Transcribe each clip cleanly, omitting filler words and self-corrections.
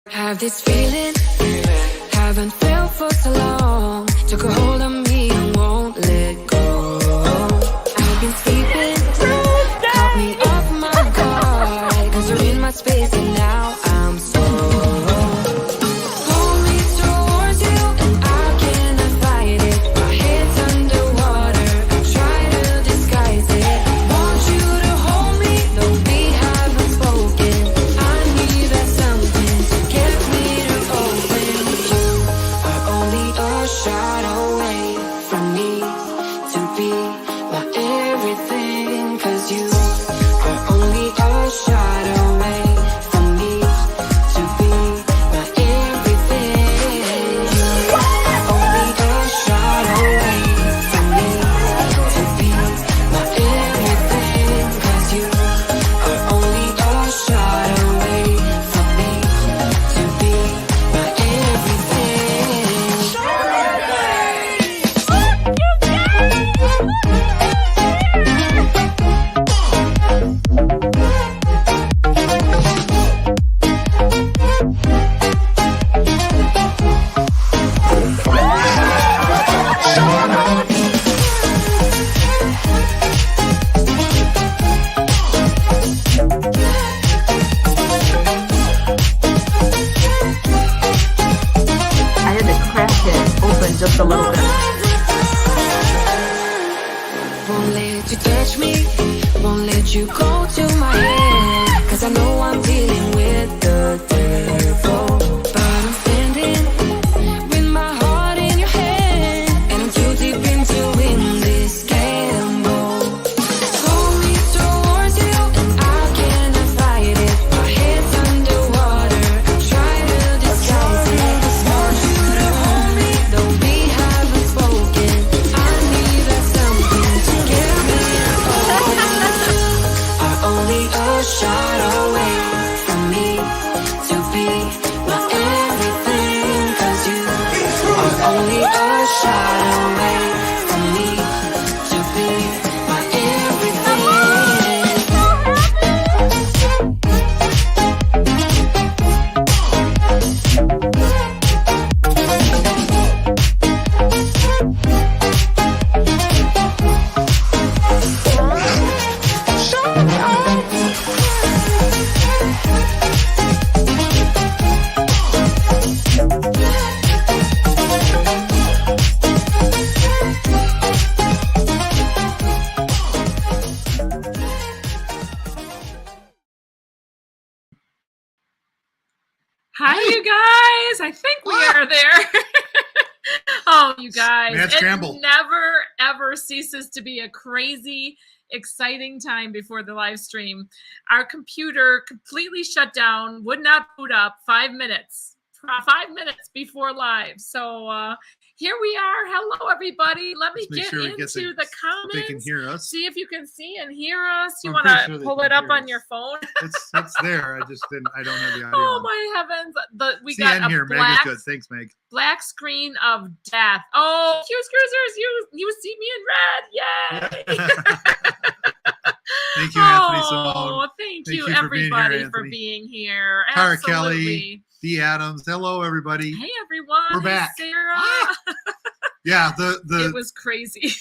Have this feeling, haven't felt for so long. Took a hold of me and won't let go. I've been sleeping, caught me off my guard. Cause you're in my space and now I'm so. Hold me towards you and I cannot fight it. My head's underwater, I try to disguise it. Want you to hold me, though we haven't spoken. I need that something to get me to open. You are only a shot away from me to be my everything. Cause you are only a shot away from me to be my everything. You are only a shot away from me to be my everything. Cause you are only a shot away from me to be my I had to crack it open just a little bit. Won't let you touch me, won't let you go to my head. Cause I know I'm dealing with the devil. But I'm standing with my heart in your hand. And I'm too deep into win this gamble. Hold me towards you and I cannot fight it. My head's underwater, I try to disguise it. Want you to hold me, though we haven't spoken. I need that something to get me open. Are only a shot away from me to be my everything. Cause you are only a shot away from me to be my everything. Hi, you guys. I think we are there. Oh, you guys. Mad scramble. It never, ever ceases to be a crazy, exciting time before the live stream. Our computer completely shut down, would not boot up 5 minutes. 5 minutes before live. So here we are. Hello, everybody. Let me Let's make get sure we into get the- the comments. They can hear us. See if you can see and hear us. You I'm want pretty to sure they pull can it up hear on us. your phone? It's there. I don't have the audio. Oh on. my heavens! We See, got I'm a here. Meg is black, good. Thanks, Meg. black screen of death. Oh, Q's Cruisers, you see me in red! Yay! Thank you, Anthony Oh, Simone. thank Thank you, you for being here, everybody, for Anthony. being here. Tara Absolutely. Kelly, Dee Adams. Hello, everybody. Hey, everyone. We're Hey, back. Sarah. Yeah, It was crazy.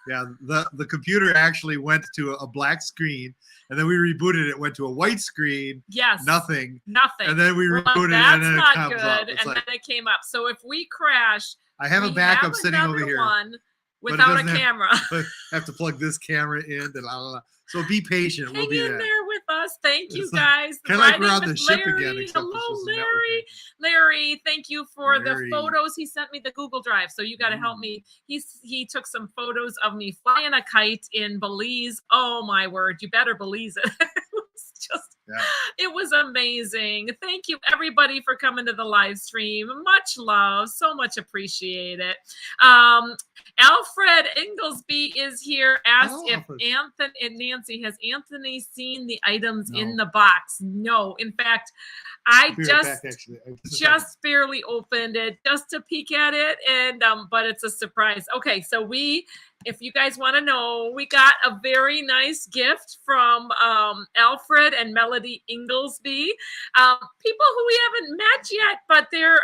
the computer actually went to a black screen, and then we rebooted it. Went to a white screen. Yes. Nothing. Nothing. And then we We're like, rebooted it, that's and then it not comes good. up. It's And like then it came up. So if we crash, I have a we backup have sitting over another here. one but it without a doesn't have- camera. I have to plug this camera in. And la, la, la. So be patient. Hang We'll be in there. there with us. Thank you, It's like- guys. kinda like we're Riding on the with ship again, Larry. except Hello, it's just a Larry. networking. Larry, thank you for Larry. the photos. He sent me the Google Drive, so you got to help me. He took some photos of me flying a kite in Belize. Oh my word, you better Belize it. It was just, Yeah. it was amazing. Thank you, everybody, for coming to the live stream. Much love, so much appreciate it. Alfred Inglesby is here. Asked Hello, if Alfred. Anthony and Nancy, has Anthony seen the items in No. the box? No. In fact, I Be right back, just actually. just barely opened it just to peek at it, and but it's a surprise. Okay, so we if you guys want to know, we got a very nice gift from Alfred and Melody Inglesby. People who we haven't met yet, but they're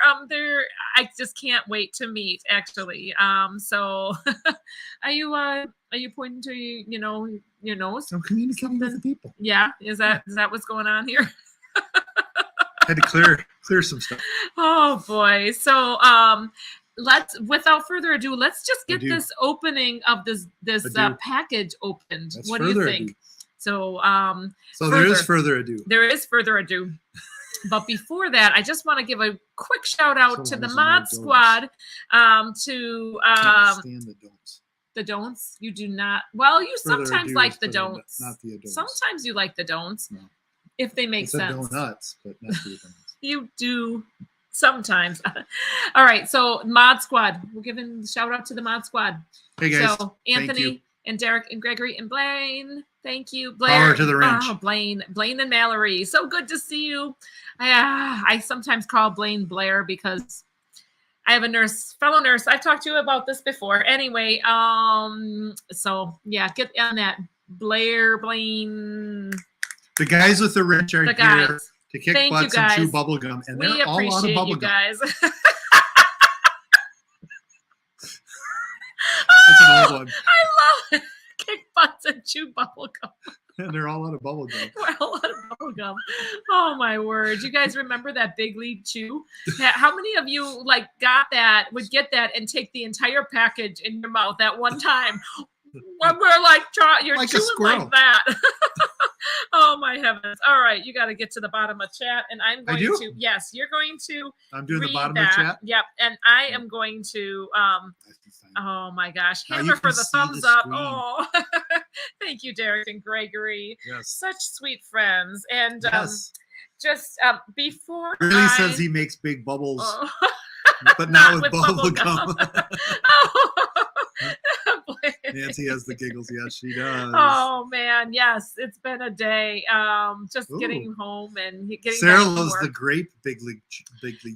I just can't wait to meet, actually. So are you pointing to your nose? I'm communicating with the people. Yeah, is that what's going on here? Had to clear some stuff. Oh boy. So without further ado, let's just get this opening of this package opened. That's what do you think? ado. So there is further ado. There is further ado. But before that, I just want to give a quick shout out to the Mod Squad. Can't stand the don'ts. The don'ts? You do not. Well, you Further sometimes ado like is the further don'ts. not the adults. Sometimes you like the don'ts. No. If they make It's a sense. donuts, but not the donuts. You do sometimes. All right. So Mod Squad. We're giving a shout out to the Mod Squad. Hey guys. So thank Anthony you. and Derek and Gregory and Blaine. Thank you. Blair. Power to the wrench. Oh, Blaine and Mallory. So good to see you. I sometimes call Blaine Blair because I have a fellow nurse. I've talked to you about this before. Anyway, so yeah, get on that. Blaine. The guys with the wrench are The here guys. to kick Thank you, butts and chew guys. bubble gum, and We they're all out of appreciate bubble you gum. guys. That's an old one. I love it. Kick butts and chew bubble gum. And they're all out of bubble gum. We're all out of bubble gum. Oh my word! You guys remember that Big League Chew? How many of you would get that and take the entire package in your mouth at one time? When we're like you're Like a chewing squirrel. like that. Oh my heavens! All right, you got to get to the bottom of chat, and I'm going do? to. Yes, you're going to. I'm doing the read bottom that. of chat. Yep, and I am going to. Oh my gosh! Now Hammer you for can the see thumbs the up. screen. Oh, thank you, Derek and Gregory. Yes. Such sweet friends. And Yes. just before Really says he makes big bubbles, Oh. but not with bubble gum. Oh. Nancy has the giggles. Yes, she does. Oh man, yes, it's been a day. Just Ooh. getting home and getting Sarah back to loves work. the grape big league.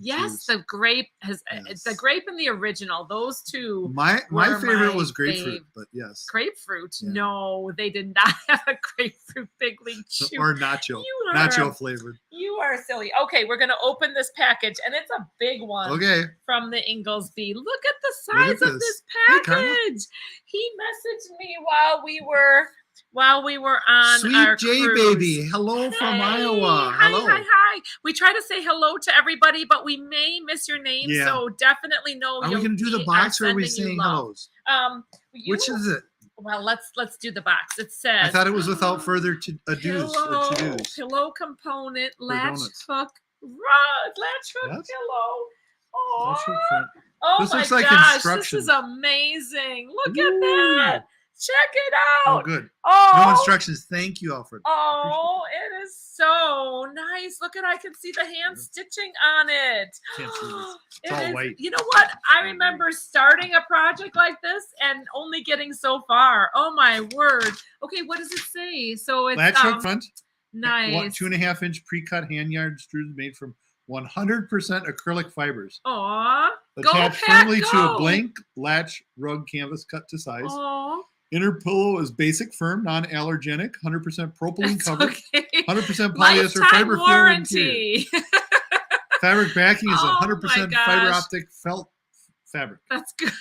Yes, juice. the grape has Yes. the grape and the original. Those two. My were favorite my was grapefruit, fave. but yes, Grapefruit? Yeah. No, they did not have a grapefruit Big League Chew. or nacho, You are nacho flavored. You are silly. Okay, we're gonna open this package, and it's a big one. Okay, From the Inglesby. Look at the Look size at of this. this Hey, Carla. package. He messaged me while we were on sweet our J cruise. baby, hello from Hey, Iowa. Hi, Hello. hi. We try to say hello to everybody, but we may miss your name. Yeah. So definitely know. Are we going to do the box or are we saying hellos? Which is it? Well, let's do the box. It says. I thought it was without further ado's. Pillow component, latch donuts. hook, latch hook What? pillow. Oh, Latch hook front. oh This my looks like gosh, this instructions. is amazing. Look at Ooh. that. Check it Oh, out. good. Oh, No instructions. Thank you, Alfred. oh, it is so nice. Look at, I can see the hand stitching on it. Can't see this. It It's all is- white. You know what? I remember starting a project like this and only getting so far. Oh my word. Okay, what does it say? So it's Latch hook front. nice. 2.5 inch pre-cut hand yard screws made from 100% acrylic fibers. Aw. Go, Attached Pat, firmly to go. a blank latch rug canvas cut to size. Aw. Inner pillow is basic, firm, non-allergenic, 100% propylene It's covered, okay. 100% polyester Lifetime fiber filled interior. warranty. Fabric backing is Oh 100% my fiber gosh. optic felt fabric. That's good.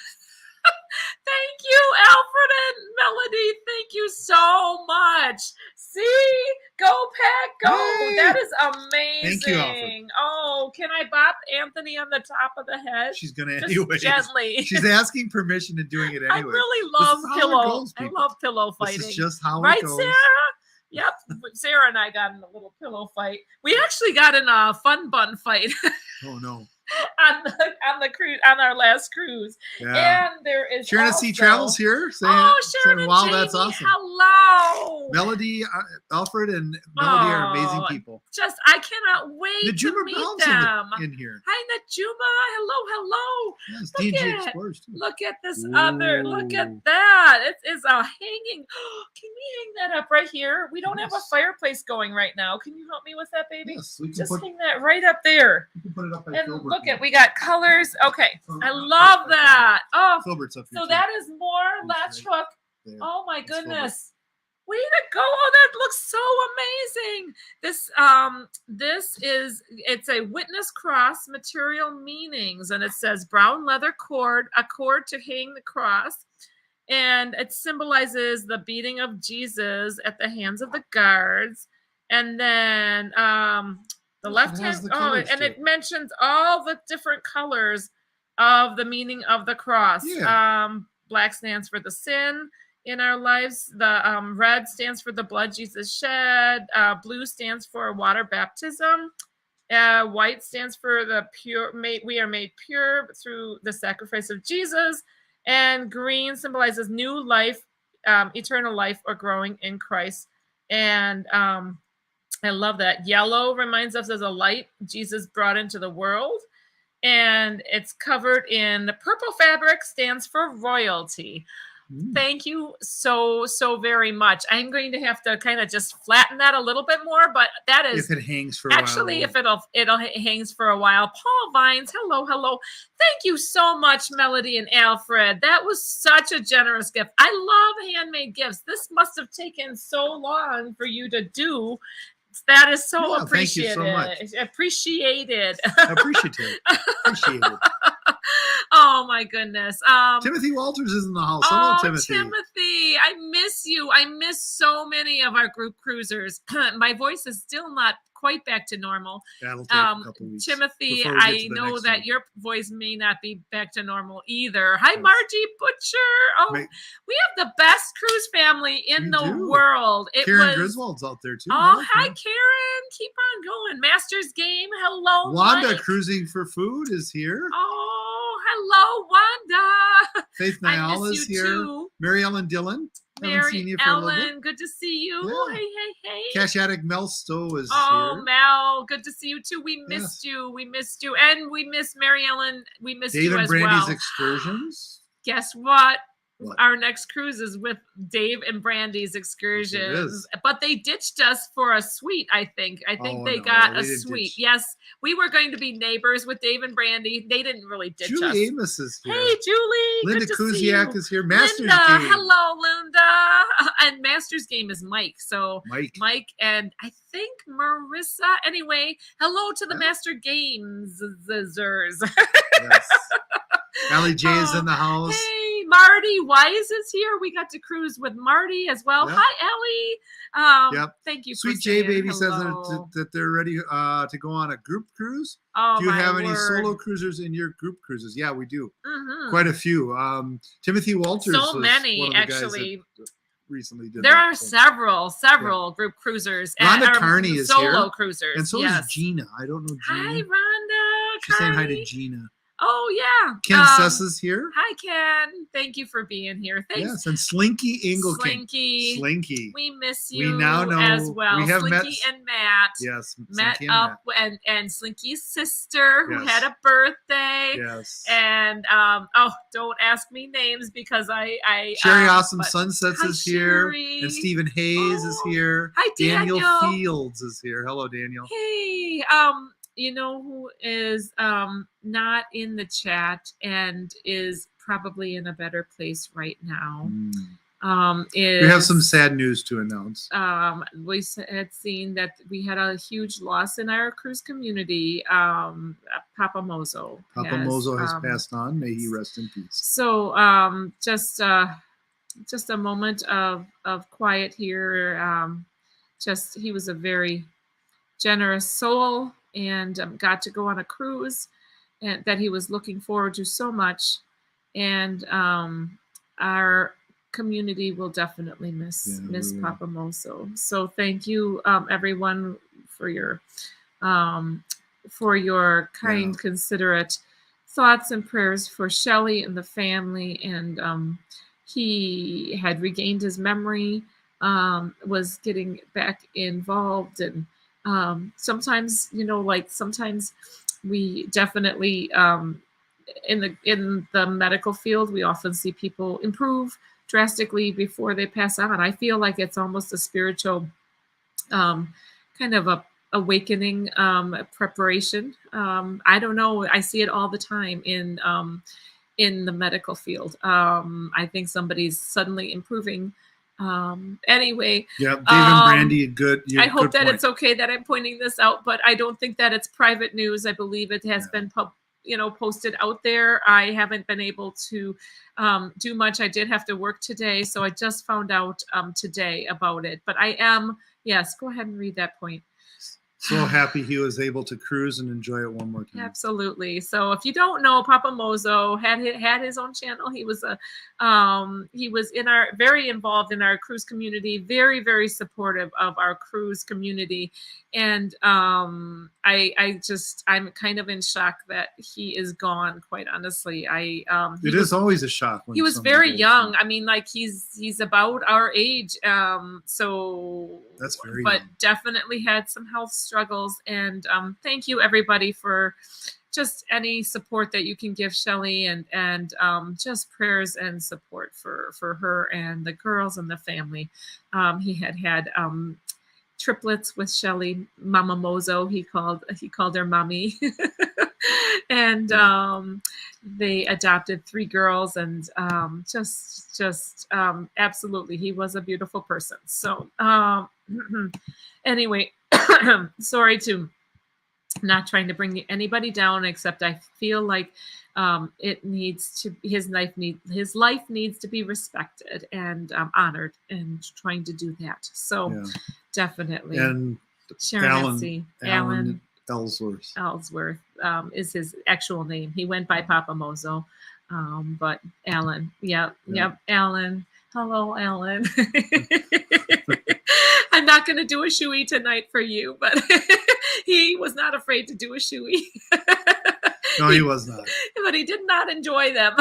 Thank you, Alfred and Melody. Thank you so much. See? Go, Pat, go. Hey. That is amazing. Thank you, Alfred. Oh, can I bop Anthony on the top of the head? She's gonna Just anyway. gently. She's asking permission and doing it I anyway. really This love is how it pillow. goes, I people. love pillow This fighting. is just how Right, it goes. Sarah? Yep. Sarah and I got in a little pillow fight. We actually got in a fun bun fight Oh no. on the cruise, on our last cruise. Yeah. And there is Sharon also, C. Travels here saying, Oh, Sharon saying and wow, Jamie, that's awesome. hello. Melody, Alfred, and Melody are amazing Oh, people. Just, I cannot wait to Najuma meet Brown's them. in here. Hi, Najuma. Hello. Yes, Look DJ at- Explorers too. Look at this other. Look at Ooh. that. It is a hanging. Can we hang that up right here? We don't have a Yes. fireplace going right now. Can you help me with that, baby? Yes, we can Just put, hang that right up there. we can put it up by And Filbert. look at, we got colors. Okay, I love that. Oh, Filbert's up here. so too. that is more That's latch right. hook. There. Oh my That's Filbert. goodness. Way to go. Oh, that looks so amazing. It's a witness cross, material meanings, and it says brown leather cord, a cord to hang the cross. And it symbolizes the beating of Jesus at the hands of the guards. And then the left hand, it mentions all the different colors of the meaning of the cross. Yeah. Black stands for the sin in our lives. The red stands for the blood Jesus shed. Blue stands for water baptism. White stands for the pure. We are made pure through the sacrifice of Jesus. And green symbolizes new life, eternal life, or growing in Christ. And I love that. Yellow reminds us as a light Jesus brought into the world. And it's covered in purple fabric, stands for royalty. Thank you so very much. I'm going to have to kind of just flatten that a little bit more, but that is if it hangs for actually a while. if it'll hangs for a while. Paul Vines, hello. Thank you so much, Melody and Alfred. That was such a generous gift. I love handmade gifts. This must have taken so long for you to do. That is so appreciated. Thank you so much. Appreciated. Appreciative. Appreciated. Oh my goodness. Timothy Walters is in the house. Hello, Timothy. Timothy, I miss you. I miss so many of our group cruisers. My voice is still not quite back to normal. That'll take a couple weeks. Timothy, I know that your voice may not be back to normal either. Hi, Margie Butcher. Oh, we have the best cruise family in the world. Karen Griswold's out there too. Oh, hi, Karen. Keep on going. Masters Game. Hello, Wanda Mike. Cruising for Food is here. Oh, hello, Wanda. Faith Niall is here. Too. Mary Ellen Dillon. Mary Ellen, good to see you. Yeah. Hey. Cash Addict Mel Stowe is here. Mel, good to see you too. We missed you. We missed you. And we miss Mary Ellen. We missed you as well. Dave and Brandy's Excursions. Guess what? Our next cruise is with Dave and Brandy's Excursions. But they ditched us for a suite, I think. They got a suite. Yes, we were going to be neighbors with Dave and Brandy. They didn't really ditch us. Julie Amos is here. Hey, Julie. Linda Kuziak is here. Masters Linda, Game. hello, Linda. And Masters Game is Mike. So Mike and I think Marissa. Anyway, hello to the Master Games. Yes. Allie J is in the house. Hey, Marty Wise is here. We got to cruise with Marty as well. Yep. Hi, Ellie. Thank you. Sweet J Baby says that they're ready to go on a group cruise. Oh, do you have any solo cruisers in your group cruises? Yeah, we do. Quite a few. Timothy Walters. So many, actually. Recently did there are several group cruisers. Rhonda Carney is solo here. Solo cruisers. And so is Gina. I don't know Gina. Hi, Rhonda. She's saying hi to Gina. Oh, yeah. Ken Suss is here. Hi, Ken. Thank you for being here. Thanks. Yes, and Slinky Engelking. Slinky. We miss you we now know, as well. We have Slinky and Matt. Yes. Met up and Slinky's sister who had a birthday. Yes. And don't ask me names because I Sherry Awesome Sunsets is here. And Stephen Hayes is here. Hi, Daniel Fields is here. Hello, Daniel. Hey, you know who is not in the chat and is probably in a better place right now? We have some sad news to announce. We had seen that we had a huge loss in our cruise community. Papa Mozo. Papa Mozo has passed on. May he rest in peace. So just a moment of quiet here. He was a very generous soul. And got to go on a cruise and that he was looking forward to so much. And our community will definitely miss Papa Mozo. So thank you, everyone, for your kind, considerate thoughts and prayers for Shelley and the family. And he had regained his memory, was getting back involved, and sometimes sometimes we definitely in the medical field we often see people improve drastically before they pass on. I feel like it's almost a spiritual kind of a awakening preparation. I don't know. I see it all the time in the medical field. I think somebody's suddenly improving. Anyway, Yeah, Dave and Brandy, good. I hope that point. it's okay that I'm pointing this out, but I don't think that it's private news. I believe it has been posted out there. I haven't been able to do much. I did have to work today, so I just found out today about it. But I am, yes, go ahead and read that point. So happy he was able to cruise and enjoy it one more time. Absolutely. So if you don't know, Papa Mozo had his own channel. He was very involved in our cruise community, very, very supportive of our cruise community. And I'm kind of in shock that he is gone, quite honestly. It is always a shock when he was very young. I mean, like he's about our age. So that's very but young. Definitely had some health struggles. And thank you everybody for just any support that you can give Shelly, and just prayers and support for her and the girls and the family. He had triplets with Shelly, Mama Mozo. He called her mommy. And they adopted 3 girls, and just absolutely, he was a beautiful person. So anyway, sorry to not trying to bring anybody down, except I feel like his life needs to be respected and honored, and trying to do that. So definitely. And Alan Ellsworth is his actual name. He went by Papa Mozo, but Alan. Yep, Alan. Hello, Alan. I'm not going to do a shoey tonight for you, but he was not afraid to do a shoey. No, he was not. But he did not enjoy them.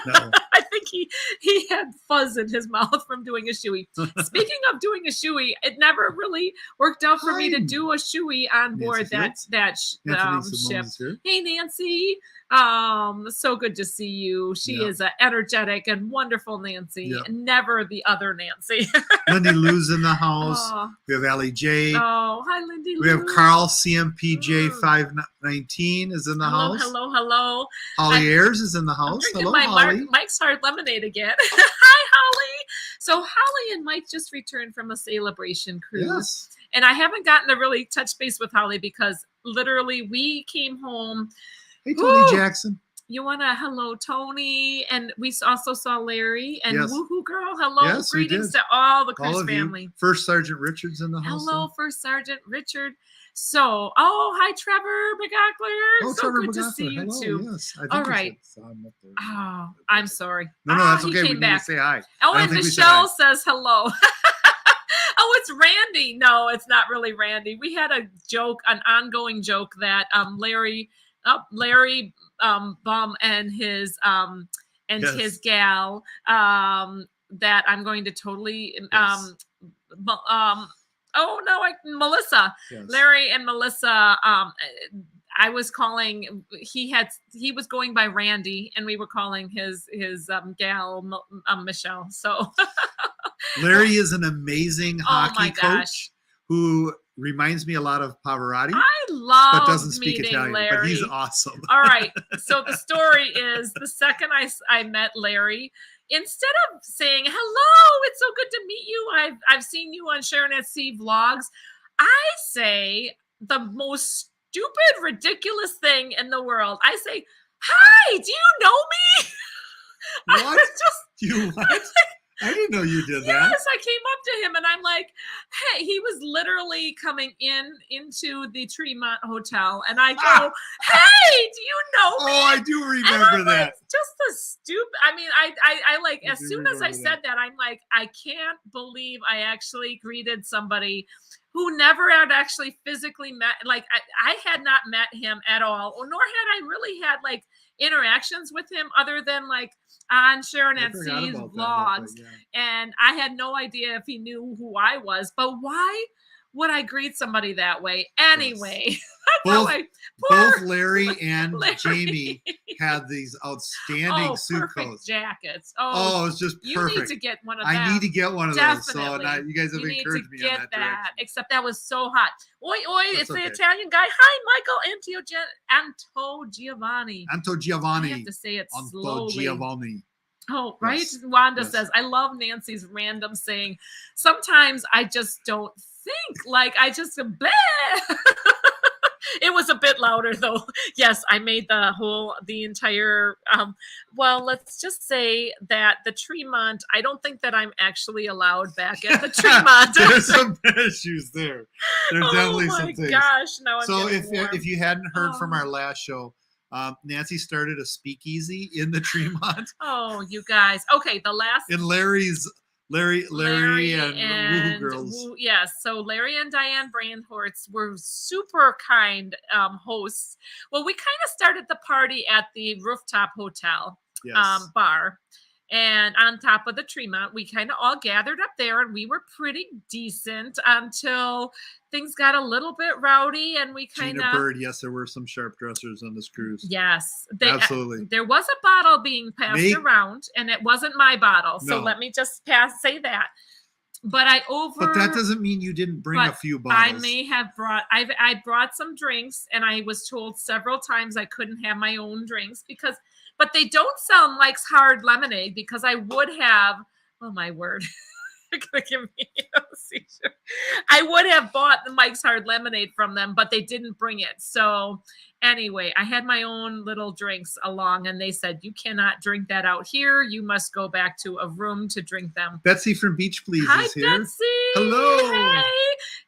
No. I think he had fuzz in his mouth from doing a shoey. Speaking of doing a shoey, it never really worked out for me to do a shoey on board that ship. Hey, Nancy. So good to see you. She is an energetic and wonderful Nancy, and never the other Nancy. Lindy Lou's in the house. We have Allie J. Oh, hi, Lindy Lou. We have Carl CMPJ 519 is in the house. Hello. Holly Ayers is in the house. Hello, Holly. Mike's Hard Lemonade again. Hi, Holly. So Holly and Mike just returned from a celebration cruise. Yes. And I haven't gotten to really touch base with Holly because literally we came home. Hey, Tony Jackson. You want to hello, Tony? And we also saw Larry and Woohoo Girl. Hello, yes, greetings to all the cruise family. You. First Sergeant Richard's in the house. Hello, First Sergeant Richard. So, hi, Trevor McGockler. So Trevor good McGockler. to see you too. Yes, all right. Oh, I'm sorry. No, that's okay. We need to say hi. Oh, and Michelle says hello. Oh, it's Randy. No, it's not really Randy. We had a joke, an ongoing joke that Larry Bum and his his gal that I'm going to totally Melissa. Yes. Larry and Melissa, I was calling, he was going by Randy and we were calling his gal Michelle. So Larry is an amazing hockey coach who reminds me a lot of Pavarotti. I love but doesn't speak Italian, Larry. But he's awesome. All right. So the story is the second I met Larry, instead of saying, hello, it's so good to meet you. I've seen you on Sharon at Sea vlogs. I say the most stupid, ridiculous thing in the world. I say, hi, do you know me? What? You what? I didn't know you did that. Yes, I came up to him and I'm like, hey, he was literally coming into the Tremont Hotel and I go, hey, do you know me? Oh, I do remember that. Like, just the stupid, I mean, I like, as soon as I said that, I'm like, I can't believe I actually greeted somebody who never had actually physically met, like I had not met him at all, or nor had I really had like interactions with him other than like on Sharon at Sea's vlogs. And I had no idea if he knew who I was, but why would I greet somebody that way anyway? Both Larry and Jamie had these outstanding suit perfect coats. jackets. Oh, it was just you perfect. need to get one of them. I need to get one of those. So Definitely. you guys have You need encouraged to me get on that direction. Except that was so hot. Oi, oi, That's it's okay. the Italian guy. Hi, Michael Anto Giovanni. Anto I Giovanni. have to say it Anto slowly. Giovanni. Oh, right. Yes. Wanda Yes. says, I love Nancy's random saying. Sometimes I just don't think. Like, I just, bleh. It was a bit louder though. Yes, I made the entire, well, let's just say that the Tremont, I don't think that I'm actually allowed back at the Tremont. There's some issues there. There's definitely some things. Oh my gosh, now I'm So getting warm. if you hadn't heard from Oh. our last show, Nancy started a speakeasy in the Tremont. Oh, you guys. Okay, the last In Larry and Woohoo Girls. Yes, so Larry and Diane Brandhorst were super kind hosts. Well, we kind of started the party at the rooftop hotel Yes. bar, and on top of the Tremont, we kind of all gathered up there, and we were pretty decent until things got a little bit rowdy, and we kind Gina of. Bird, yes, there were some sharp dressers on this cruise. Yes, Absolutely. There was a bottle being passed around, and it wasn't my bottle. So No. let me just say that. But But that doesn't mean you didn't bring a few bottles. I may have brought. I brought some drinks, and I was told several times I couldn't have my own drinks but they don't sell Mike's Hard Lemonade because I would have. Oh my word. Give me a seizure. I would have bought the Mike's Hard Lemonade from them, but they didn't bring it. So anyway, I had my own little drinks along, and they said, you cannot drink that out here. You must go back to a room to drink them. Betsy from Beach Please Hi, is here. Betsy. Hello. Hey.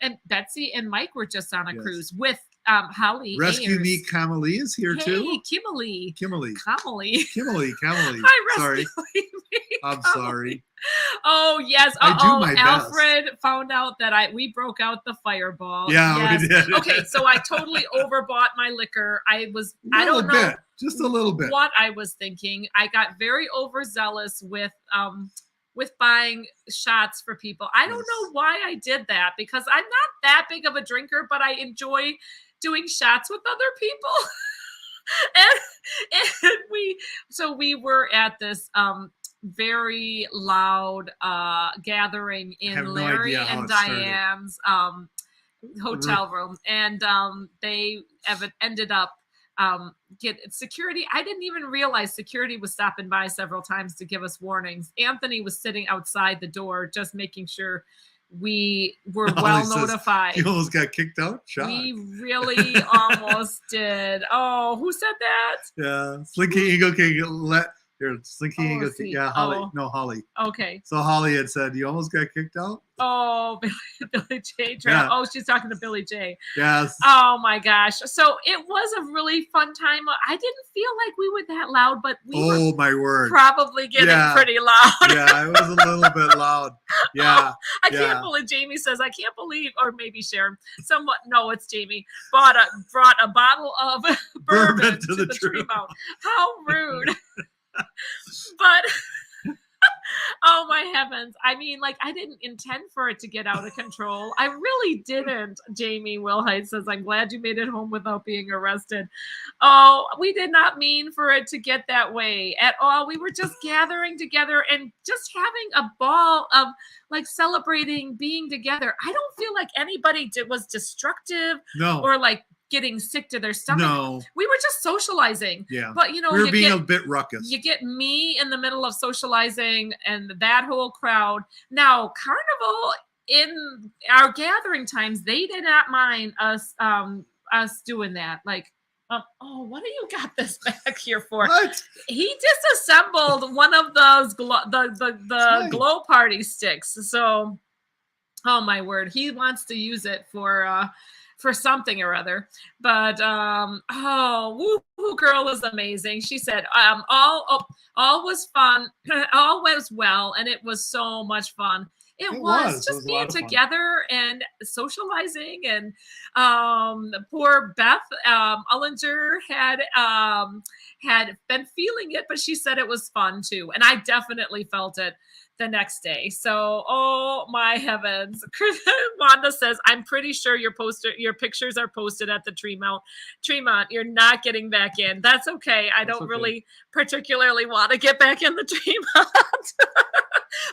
And Betsy and Mike were just on a cruise with Holly. Rescue Ayers. Me Kamali is here too. Kimberly. Kimberly. Kamali. Kamali. Hi, Sorry. Rescue Me. I'm Kamali. sorry. Oh yes. I do my best. Alfred found out that we broke out the fireball. Yeah, Yes. we did. Okay, so I totally overbought my liquor. I A little don't know bit. Just a little bit. what I was thinking. I got very overzealous with buying shots for people. I don't know why I did that because I'm not that big of a drinker, but I enjoy doing shots with other people. and we were at this very loud gathering in Larry and Diane's hotel room, and they ended up get security. I didn't even realize security was stopping by several times to give us warnings. Anthony was sitting outside the door just making sure we were well notified. You almost got kicked out. Shot. We really almost did. Oh, who said that? Yeah, Slinky Eagle can here. Slinky Eagle. Yeah, Holly. Oh. No, Holly. Okay. So Holly had said you almost got kicked out. Oh, Billy J. Yeah. Oh, she's talking to Billy J. Yes. Oh my gosh. So it was a really fun time. I didn't feel like we were that loud, but we were my word. probably getting pretty loud. Yeah, it was a little bit loud. Yeah. I can't believe Jamie says, I can't believe, or maybe Sharon, somewhat, no, it's Jamie, brought a bottle of bourbon to the Tremont. How rude. But oh my heavens. I mean, like, I didn't intend for it to get out of control. I really didn't. Jamie Wilhite says, I'm glad you made it home without being arrested. Oh, we did not mean for it to get that way at all. We were just gathering together and just having a ball of like celebrating being together. I don't feel like anybody was destructive or like getting sick to their stomach. No. We were just socializing. Yeah. But you know, we were being a bit ruckus. You get me in the middle of socializing and that whole crowd. Now, Carnival in our gathering times, they did not mind us doing that. Like, oh, what do you got this back here for? What? He disassembled one of those the glow party sticks. So, oh my word, he wants to use it for something or other. But Woo Girl is amazing. She said all was fun, all was well, and it was so much fun. It was just being together and socializing. And poor Beth Ullinger had been feeling it, but she said it was fun too. And I definitely felt it. the next day. So, oh my heavens. Wanda says, I'm pretty sure your pictures are posted at the Tremont. You're not getting back in. That's okay. I don't really particularly want to get back in the Tremont.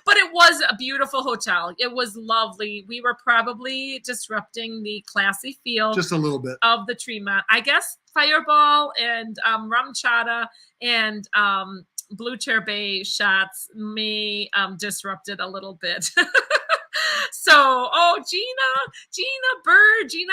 But it was a beautiful hotel. It was lovely. We were probably disrupting the classy feel just a little bit of the Tremont. I guess Fireball and rum chata and Blue Chair Bay shots may disrupt it a little bit. So, oh, Gina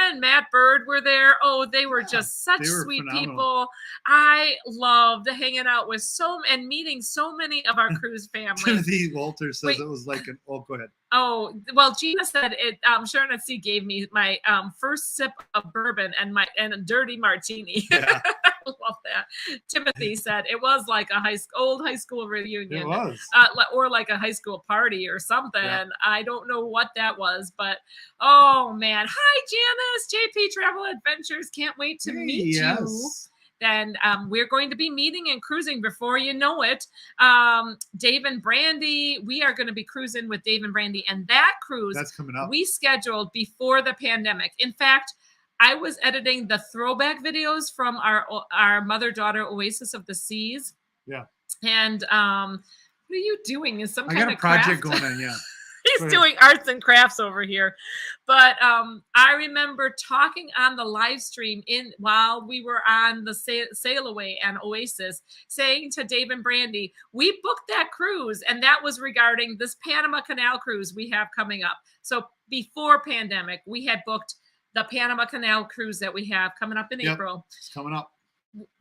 and Matt Bird were there. Oh, they were just such sweet people. I loved hanging out with and meeting so many of our cruise family. Timothy Walter says it was like go ahead. Oh, well, Gina said it. Sharon at Sea gave me my first sip of bourbon and a dirty martini. Yeah. I love that. Timothy said it was like a old high school reunion. It was. Or like a high school party or something. Yeah. I don't know what that was, but oh man. Hi, Janice. JP Travel Adventures. Can't wait to meet you. Then we're going to be meeting and cruising before you know it. Dave and Brandy, we are going to be cruising with Dave and Brandy, and that cruise that's coming up. We scheduled before the pandemic. In fact, I was editing the throwback videos from our mother-daughter Oasis of the Seas. Yeah. And what are you doing? Is some kind of I got a project craft? going on, yeah. He's doing arts and crafts over here. But I remember talking on the live stream while we were on the sail away and Oasis, saying to Dave and Brandy, we booked that cruise, and that was regarding this Panama Canal cruise we have coming up. So before pandemic, we had booked the Panama Canal cruise that we have coming up in April. It's coming up.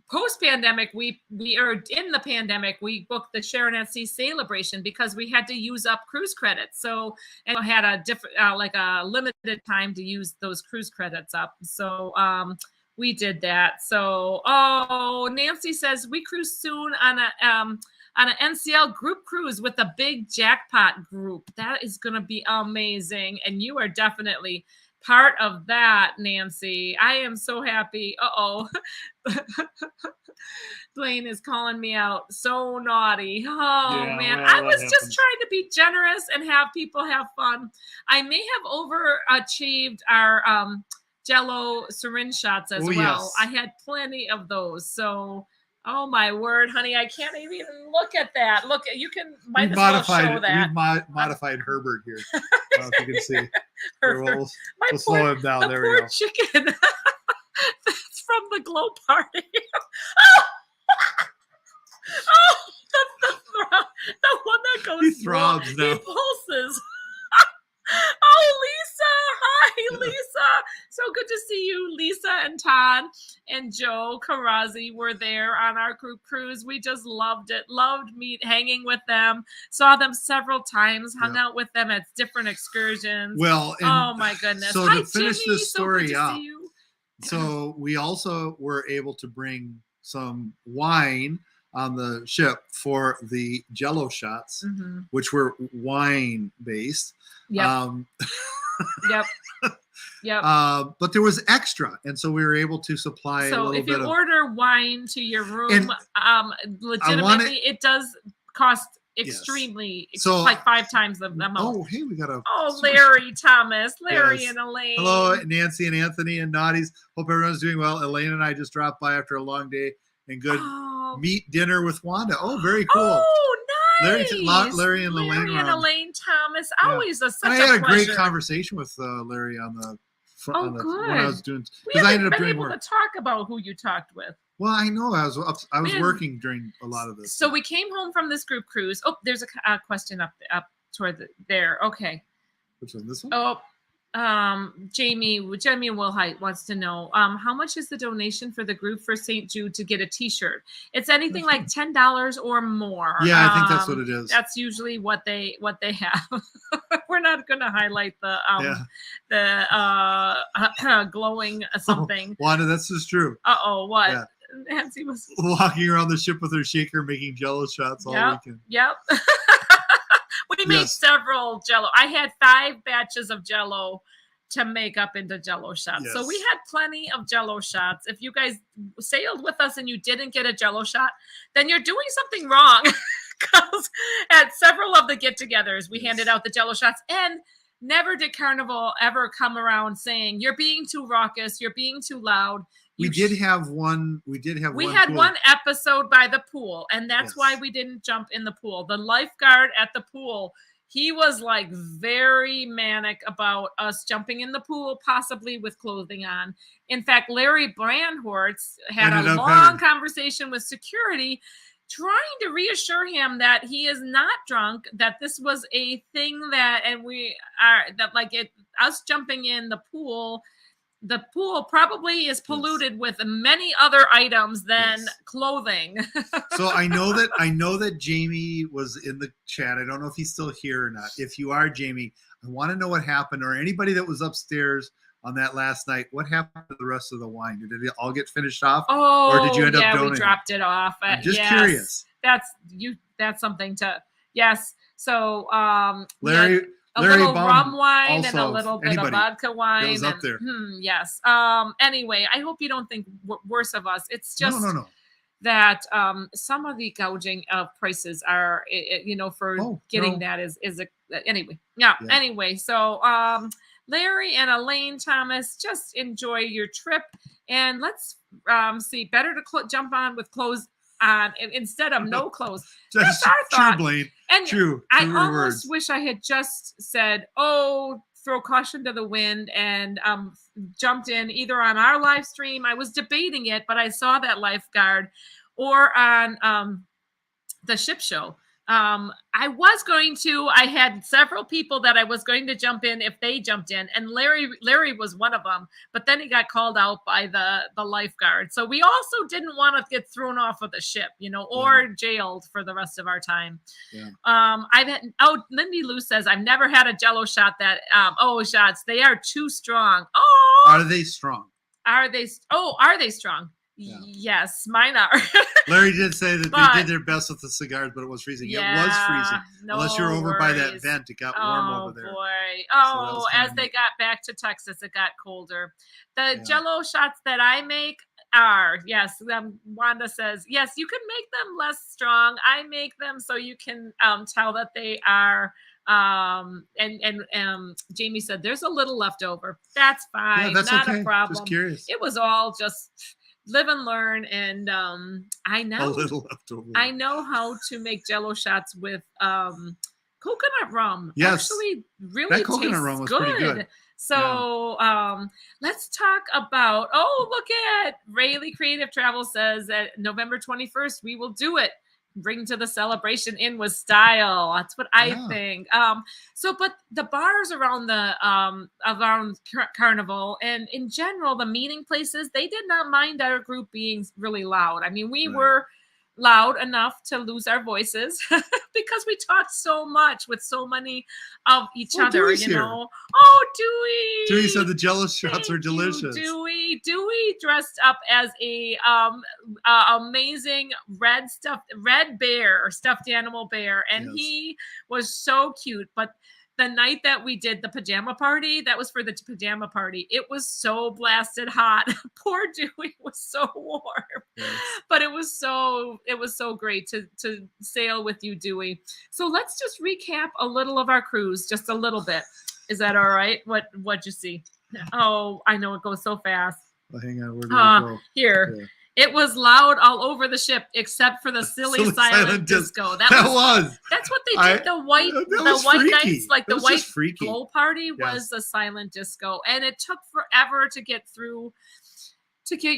Post-pandemic, we are in the pandemic. We booked the Sharon at Sea Celebration because we had to use up cruise credits. So, and I had a different, like a limited time to use those cruise credits up. So, we did that. So, oh, Nancy says we cruise soon on an NCL group cruise with a big jackpot group. That is going to be amazing, and you are definitely part of that, Nancy. I am so happy. Blaine is calling me out. So naughty. Oh, yeah, man. I was just trying to be generous and have people have fun. I may have overachieved our Jello syringe shots as well. Yes. I had plenty of those. So, oh my word, honey, I can't even look at that. Look, you can might as well show that. We've modified Herbert here. I don't know if you can see. We'll slow him down. There we go. Chicken. That's from the glow party. The one that goes. He throbs now. He pulses. Oh, Lisa. Hi, Lisa. So good to see you. Lisa and Todd and Joe Karazi were there on our group cruise. We just loved it. Loved hanging with them. Saw them several times. Hung out with them at different excursions. Well, oh my goodness. So Hi, to finish Jimmy. this story up, so we also were able to bring some wine on the ship for the Jello shots, which were wine based. Yep. Yep. But there was extra, and so we were able to supply a little bit. So if you order wine to your room, legitimately, it does cost extremely, so like 5 times the amount. Oh, hey, we got a. Oh, Larry Thomas, Larry and Elaine. Hello, Nancy and Anthony and Naughties. Hope everyone's doing well. Elaine and I just dropped by after a long day and good meat dinner with Wanda. Oh, very cool. Oh, nice. Larry and Elaine Thomas. Always such a pleasure. I had a great conversation with Larry on the front. Good. When I was doing, because I ended up doing able to talk about who you talked with. Well, I know I was working during a lot of this. So we came home from this group cruise. Oh, there's a question up toward there. Okay. Which one? This one? Oh, Jamie Wilhite wants to know how much is the donation for the group for St. Jude to get a T-shirt? It's anything like $10 or more. Yeah, I think that's what it is. That's usually what they have. We're not going to highlight the glowing something. Wanda, that's just true. What? Yeah. Nancy was walking around the ship with her shaker, making Jello shots all weekend. Yep. We made several Jello. I had 5 batches of Jello to make up into Jello shots. Yes. So we had plenty of Jello shots. If you guys sailed with us and you didn't get a Jello shot, then you're doing something wrong because at several of the get-togethers, we handed out the Jello shots, and never did Carnival ever come around saying, you're being too raucous, you're being too loud. We did have one. We had pool. one episode by the pool, and that's why we didn't jump in the pool. The lifeguard at the pool, he was like very manic about us jumping in the pool, possibly with clothing on. In fact, Larry Brandhorst had a long conversation with security, trying to reassure him that he is not drunk, that this was a thing that, and we are, that like it, us jumping in the pool probably is polluted with many other items than clothing. So I know that Jamie was in the chat. I don't know if he's still here or not. If you are, Jamie, I want to know what happened, or anybody that was upstairs on that last night. What happened to the rest of the wine? Did it all get finished off? Oh, or did you end up donating? We dropped it off. I'm just curious. That's something to, yes. So Larry little Baum rum wine also, and a little bit of vodka wine. That was up there. Yes. Anyway, I hope you don't think worse of us. It's just no. that some of the gouging of prices are, for getting that is anyway. Yeah. Anyway, so Larry and Elaine Thomas, just enjoy your trip, and let's see. Better to jump on with clothes on instead of no clothes. That's our thought. True, Blaine. And true. I almost wish I had just said, "Oh, throw caution to the wind," and jumped in either on our live stream. I was debating it, but I saw that lifeguard, or on the ship show. I had several people that I was going to jump in if they jumped in, and Larry was one of them, but then he got called out by the lifeguard. So we also didn't want to get thrown off of the ship, or jailed for the rest of our time. Yeah. Lindy Lou says, I've never had a Jello shot that, shots. They are too strong. Oh, are they strong? Are they strong? Yeah. Yes, mine are. Larry did say that they did their best with the cigars, but it was freezing. Yeah, it was freezing. Unless you're over by that worries. vent, it got warm over there. Oh, boy. So as they got back to Texas, it got colder. The Jello shots that I make are, yes, Wanda says, yes, you can make them less strong. I make them so you can tell that they are. And Jamie said, there's a little left over. That's fine. Yeah, that's not okay. a problem. Just curious. It was all just live and learn, and I know a little left over. I know how to make Jello shots with coconut rum. Yes, actually, really that coconut rum was good. Pretty good. So let's talk about. Oh, look at Rayleigh Creative Travel says that November 21st we will do it. Bring to the celebration in with style. That's what I think. But the bars around the around Carnival and in general, the meeting places, they did not mind our group being really loud. I mean, we were loud enough to lose our voices because we talked so much with so many of each other. Dewey's Here. Oh, Dewey! Dewey said the Jello shots are delicious. Dewey dressed up as a amazing red bear or stuffed animal bear, and he was so cute. But the night that we did the pajama party, that was for the pajama party. It was so blasted hot. Poor Dewey was so warm, but it was so great to sail with you, Dewey. So let's just recap a little of our cruise, just a little bit. Is that all right? What'd you see? Oh, I know it goes so fast. Well, hang on, where did it go? Here. Yeah. It was loud all over the ship, except for the silly silent disco. That's what they did. The white nights, like the white glow party, was a silent disco, and it took forever to get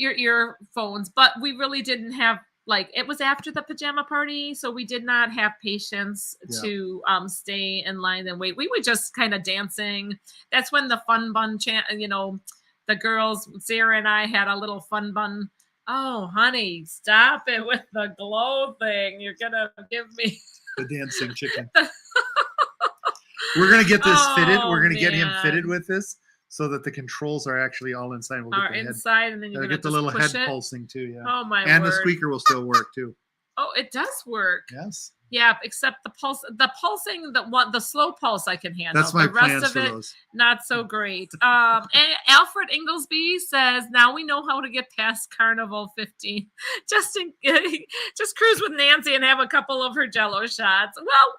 your earphones. But we really didn't have it was after the pajama party, so we did not have patience to stay in line and wait. We were just kind of dancing. That's when the fun bun chant. The girls, Sarah and I, had a little fun bun. Oh, honey, stop it with the glow thing. You're going to give me the dancing chicken. We're going to get this fitted. We're going to get him fitted with this so that the controls are actually all inside. We'll get the inside, head. And then you're going to get the little head pulsing too. Yeah. Oh, my And word. the squeaker will still work too. Oh, it does work. Yes. Yeah, except the pulsing, the slow pulse I can handle. That's my the rest plans of for it, those. not so great. And Alfred Inglesby says, now we know how to get past Carnival 15. Just cruise with Nancy and have a couple of her Jello shots. Well,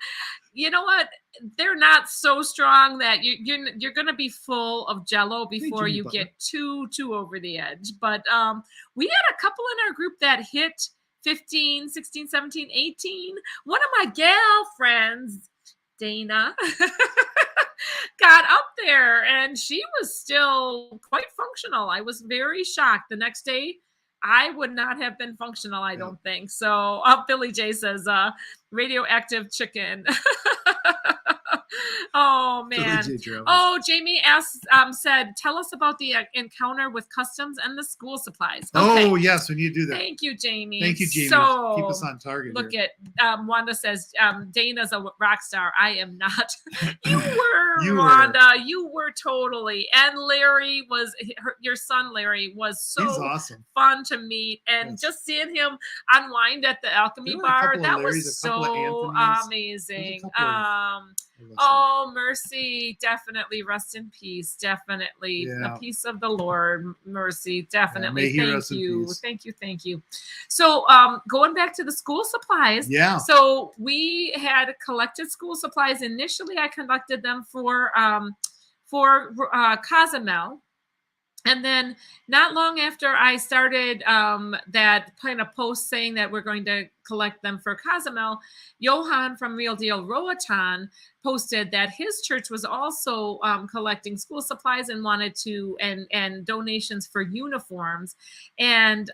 you know what? They're not so strong that you're going to be full of Jello before you get too over the edge. But we had a couple in our group that hit 15, 16, 17, 18. One of my gal friends, Dana, got up there and she was still quite functional. I was very shocked. The next day, I would not have been functional, I don't think. So Billy J says, radioactive chicken. Oh man. Oh, Jamie asked, said, tell us about the encounter with customs and the school supplies. Okay. Oh yes, when you do that. Thank you, Jamie. Thank you, Jamie. So, keep us on target. Look here. at Wanda says, Dana's a rock star. I am not. You were, Wanda. You were totally. And Larry was your son. Larry was so He's awesome. Fun to meet, and just seeing him unwind at the Alchemy Bar, that was so amazing. Oh, Mercy, definitely rest in peace. Definitely the peace of the Lord. Mercy, definitely. Thank you. So, going back to the school supplies. Yeah. So we had collected school supplies. Initially, I collected them for Cozumel. And then not long after I started that kind of post saying that we're going to collect them for Cozumel, Johan from Real Deal Roatan posted that his church was also collecting school supplies and wanted to, and donations for uniforms. And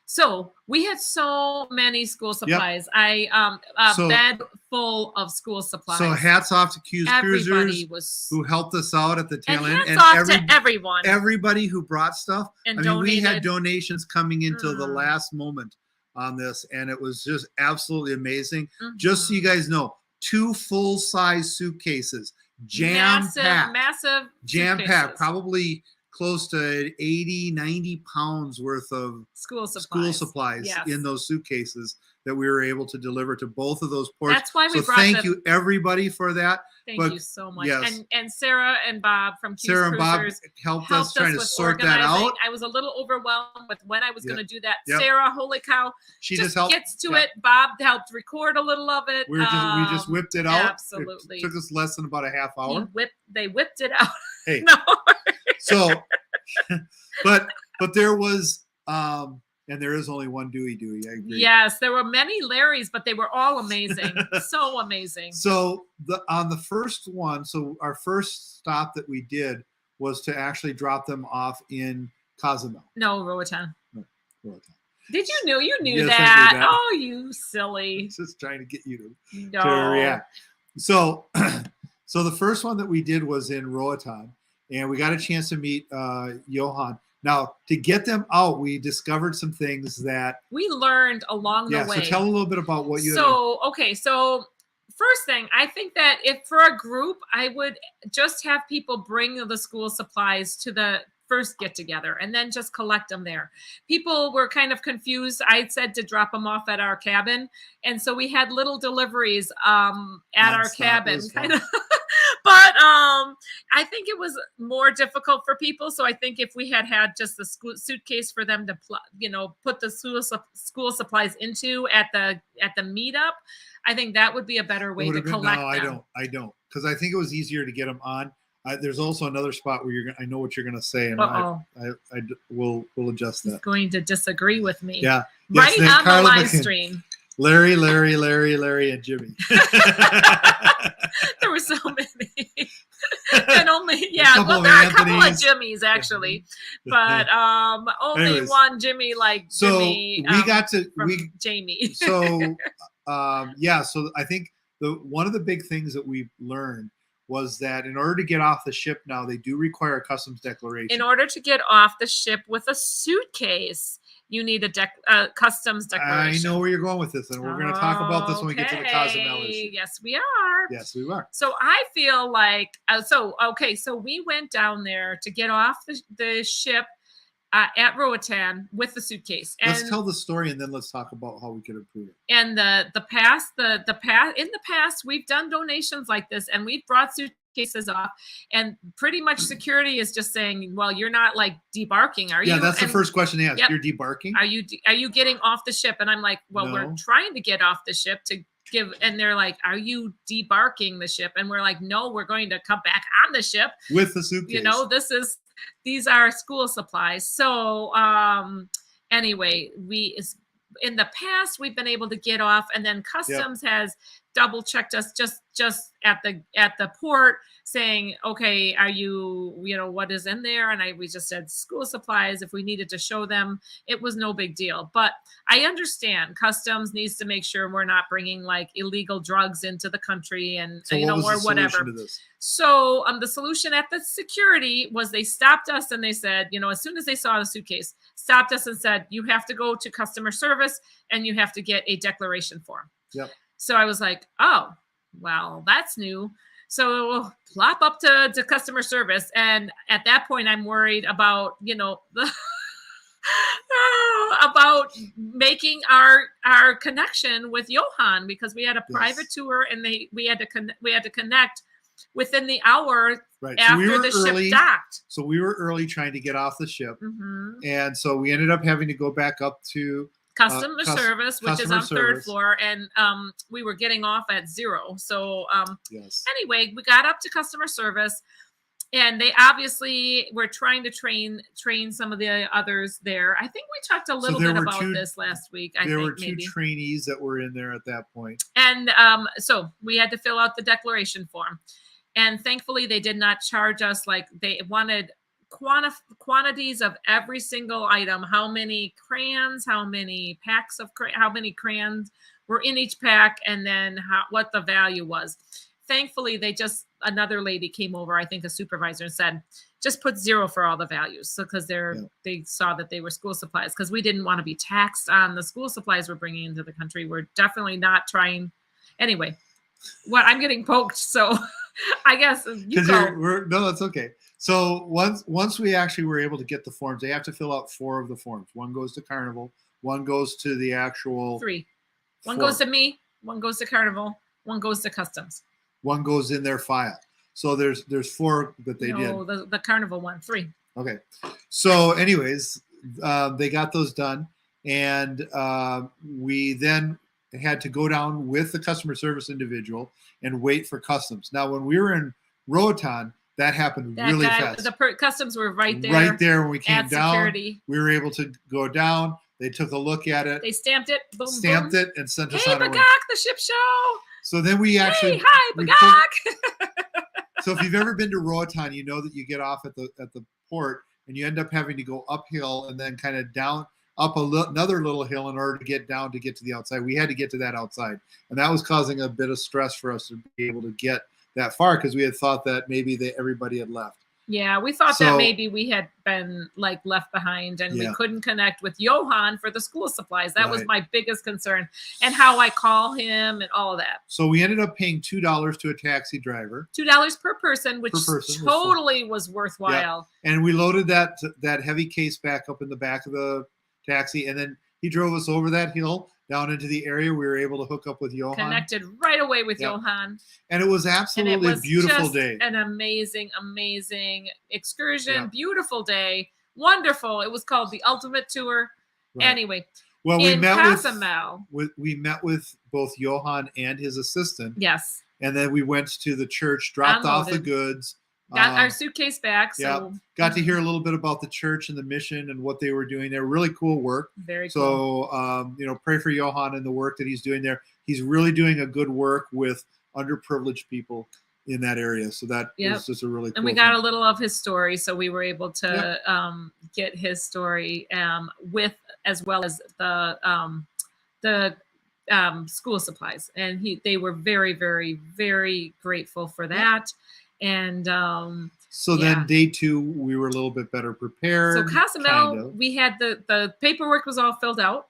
so we had so many school supplies. Bed full of school supplies. So hats off to Cruisers who helped us out at the tail end. And hats off to everyone. Everybody who brought stuff. And we had donations coming into the last moment on this, and it was just absolutely amazing. Just so you guys know, 2 full-size suitcases, jam-packed. Massive jam-packed, probably close to 80, 90 pounds worth of school supplies in those suitcases that we were able to deliver to both of those ports. That's why we brought thank you everybody for that. Thank you so much. Yes. And Sarah and Bob from Cruisers and Bob helped us trying to sort that out. I was a little overwhelmed with when I was going to do that. Sarah, holy cow, she just helped, gets to it. Bob helped record a little of it. We just whipped it out. Absolutely. It took us less than about a half hour. They whipped it out. Hey. No. So, but there was, and there is only one Dewey. I agree. Yes, there were many Larrys, but they were all amazing. So amazing. So on the first one, so our first stop that we did was to actually drop them off in Cozumel. No, Roatan. No, Roatan. Did you know? You knew yes, that. I knew that. Oh, you silly. Just trying to get you to react. So, so the first one that we did was in Roatan. And we got a chance to meet Johan. Now, to get them out, we discovered some things that we learned along the way. So tell a little bit about what you. So first thing, I think that if for a group, I would just have people bring the school supplies to the first get together and then just collect them there. People were kind of confused. I said to drop them off at our cabin, and so we had little deliveries at our cabin, kind of. But I think it was more difficult for people. So I think if we had just the suitcase for them to, put the school supplies into at the meetup, I think that would be a better way to collect them. No, I don't, because I think it was easier to get them on. There's also another spot where I know what you're going to say, and we'll adjust that. He's going to disagree with me. Yeah, right on the live stream. Larry, and Jimmy. There were so many. And only, there are a couple of Jimmys actually, but only one Jimmy like Jimmy. So we got to Jamie. So so I think one of the big things that we learned was that in order to get off the ship now, they do require a customs declaration. In order to get off the ship with a suitcase, you need a customs declaration. I know where you're going with this, and we're going to talk about this when we get to the Cozumel issue. Yes, we are. Yes, we are. So I feel like, so we went down there to get off the ship, at Roatan with the suitcase. And Let's tell the story and then let's talk about how we can improve it. And the past in the past we've done donations like this, and we've brought suitcases off, and pretty much security is just saying, well, you're not like debarking, are you? Yeah, that's the And first question they ask. Yep. You're debarking? are you getting off the ship? And I'm like, well, we're No. trying to get off the ship to give, and they're like, are you debarking the ship? And we're like, no, we're going to come back on the ship. With the suitcase. You know, these are school supplies. So anyway, in the past we've been able to get off, and then customs has double checked us just at the port, saying, okay, are you know, what is in there? And we just said school supplies. If we needed to show them, it was no big deal. But I understand customs needs to make sure we're not bringing like illegal drugs into the country, and So you what know, was or the solution whatever. to this? So the solution at the security was they stopped us, and they said, you know, as soon as they saw the suitcase, stopped us and said, you have to go to customer service and you have to get a declaration form. Yep. So I was like, oh, well, that's new. So we'll plop up to customer service. And at that point, I'm worried about, you know, about making our connection with Johan, because we had a private tour, and we had to connect within the hour Right. after the ship docked. So we were early trying to get off the ship. Mhm. And so we ended up having to go back up to Customer service, which is customer on third service. floor, and we were getting off at 0. So yes. anyway, we got up to customer service, and they obviously were trying to train some of the others there. I think we talked a little there bit were about two- this last week. There were two trainees that were in there at that point. And so we had to fill out the declaration form, and thankfully they did not charge us. Like, they wanted quantities of every single item, how many crayons, how many packs of how many crayons were in each pack, and then what the value was. Thankfully, another lady came over, I think a supervisor, and said, just put 0 for all the values. So because they saw that they were school supplies, because we didn't want to be taxed on the school supplies we're bringing into the country. We're definitely not trying. Anyway, I'm getting poked, so I guess you go. No, that's okay. So once we actually were able to get the forms, they have to fill out 4 of the forms. One goes to Carnival, one goes to the actual 3. One 4. goes to me, one goes to Carnival, one goes to customs. One goes in their file. So there's 4 that they did. No, the Carnival one, 3. Okay. So anyways, they got those done, and we then had to go down with the customer service individual and wait for customs. Now, when we were in Roatan, that happened really fast. The customs were right there. Right there when we came at down, security. we were able to go down. They took a look at it, They stamped it. Boom, stamped boom. it, and sent us Hey, on our way. Bagak, the ship show. So then we actually, Hey, hi, we Bagak. so if you've ever been to Roatan, you know that you get off at the port and you end up having to go uphill and then kind of down up another little hill in order to get down to get to the outside. We had to get to that outside, and that was causing a bit of stress for us to be able to get that far, because we had thought that maybe everybody had left. Yeah, we thought So- that maybe we had been like left behind, and we Yeah. couldn't connect with Johan for the school supplies. That was Right. my biggest concern, and how I call him and all of that. So we ended up paying $2 to a taxi driver, $2 per person, which Per person was totally was worthwhile. and we loaded that heavy case back up in the back of the taxi, and then he drove us over that hill down into the area. We were able to hook up with Johan, Connected right away with Yep. Johan. and it was And absolutely it was a beautiful just day. an amazing excursion. Yeah. Beautiful day. Wonderful. It was called the Ultimate Tour. Right. Anyway, Well, we in met Cozumel. we met with both Johan and his assistant, Yes. and then we went to the church, dropped off the Unloaded. goods, Got our suitcase back. So yeah. got to hear a little bit about the church and the mission and what they were doing there. Really cool work. very cool. So, pray for Johan and the work that he's doing there. He's really doing a good work with underprivileged people in that area. So that Yep. is just a really cool And we got a thing. little of his story, so we were able to get his story with, as well as the school supplies, and they were very, very, very grateful for that. And So yeah. then day 2, we were a little bit better prepared. so Cozumel, kind of. we had the paperwork was all filled out,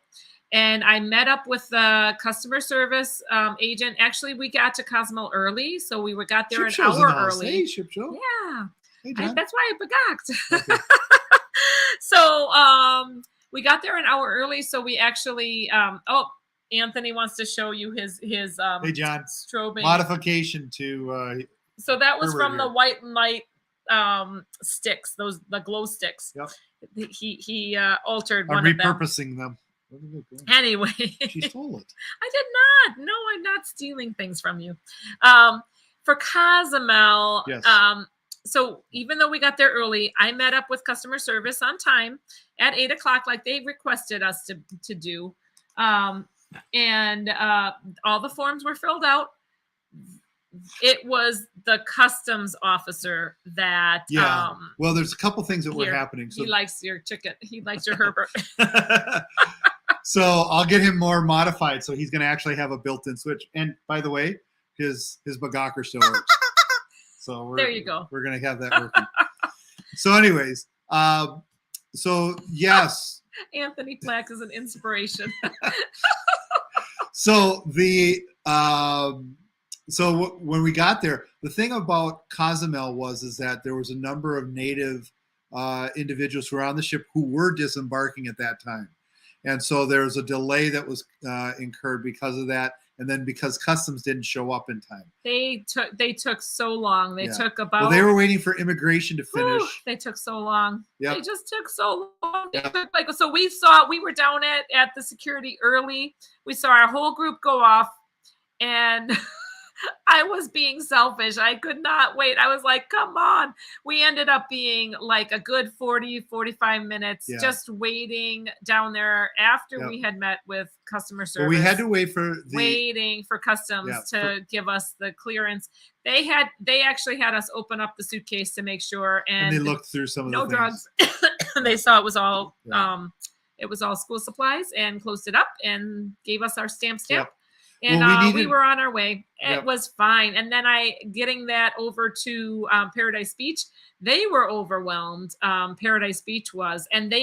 and I met up with the customer service agent. Actually, we got to Cozumel early, so we got there Ship an show's hour in the house. early. Hey, ship show. Yeah. Hey, John. That's why I begacked. Okay. So we got there an hour early, so we actually Anthony wants to show you his Hey, John. strobing Modification to so that was We're right from the here. white light sticks, the glow sticks. Yep. He altered I'm one of them. repurposing them. Where did it go? Anyway, She stole it. I did not. No, I'm not stealing things from you. For Cozumel, Yes. so even though we got there early, I met up with customer service on time at 8 o'clock, like they requested us to do. And all the forms were filled out. It was the customs officer that Well, there's a couple things that were here, happening. So he likes your chicken. He likes your Herbert. so I'll get him more modified. So he's going to actually have a built-in switch. And by the way, his Bagaker still works. So There you go. We're going to have that working. So anyways, so yes. Anthony Flax is an inspiration. So the when we got there, the thing about Cozumel is that there was a number of native individuals who were on the ship who were disembarking at that time, and so there was a delay that was incurred because of that, and then because customs didn't show up in time. They took so long. They took about. Well, they were waiting for immigration to finish. They took so long. Yep. They just took so long. They Yep. took, like, so we were down at the security early. We saw our whole group go off, and I was being selfish. I could not wait. I was like, come on. We ended up being like a good 40, 45 minutes just waiting down there after we had met with customer service. Well, we had to wait for waiting for customs to give us the clearance. They actually had us open up the suitcase to make sure, and they looked through some of the no drugs. They saw it was all school supplies, and closed it up and gave us our stamp. Yep. And Well, we were on our way. Yep. It was fine. And then getting that over to Paradise Beach, they were overwhelmed. Paradise Beach was, and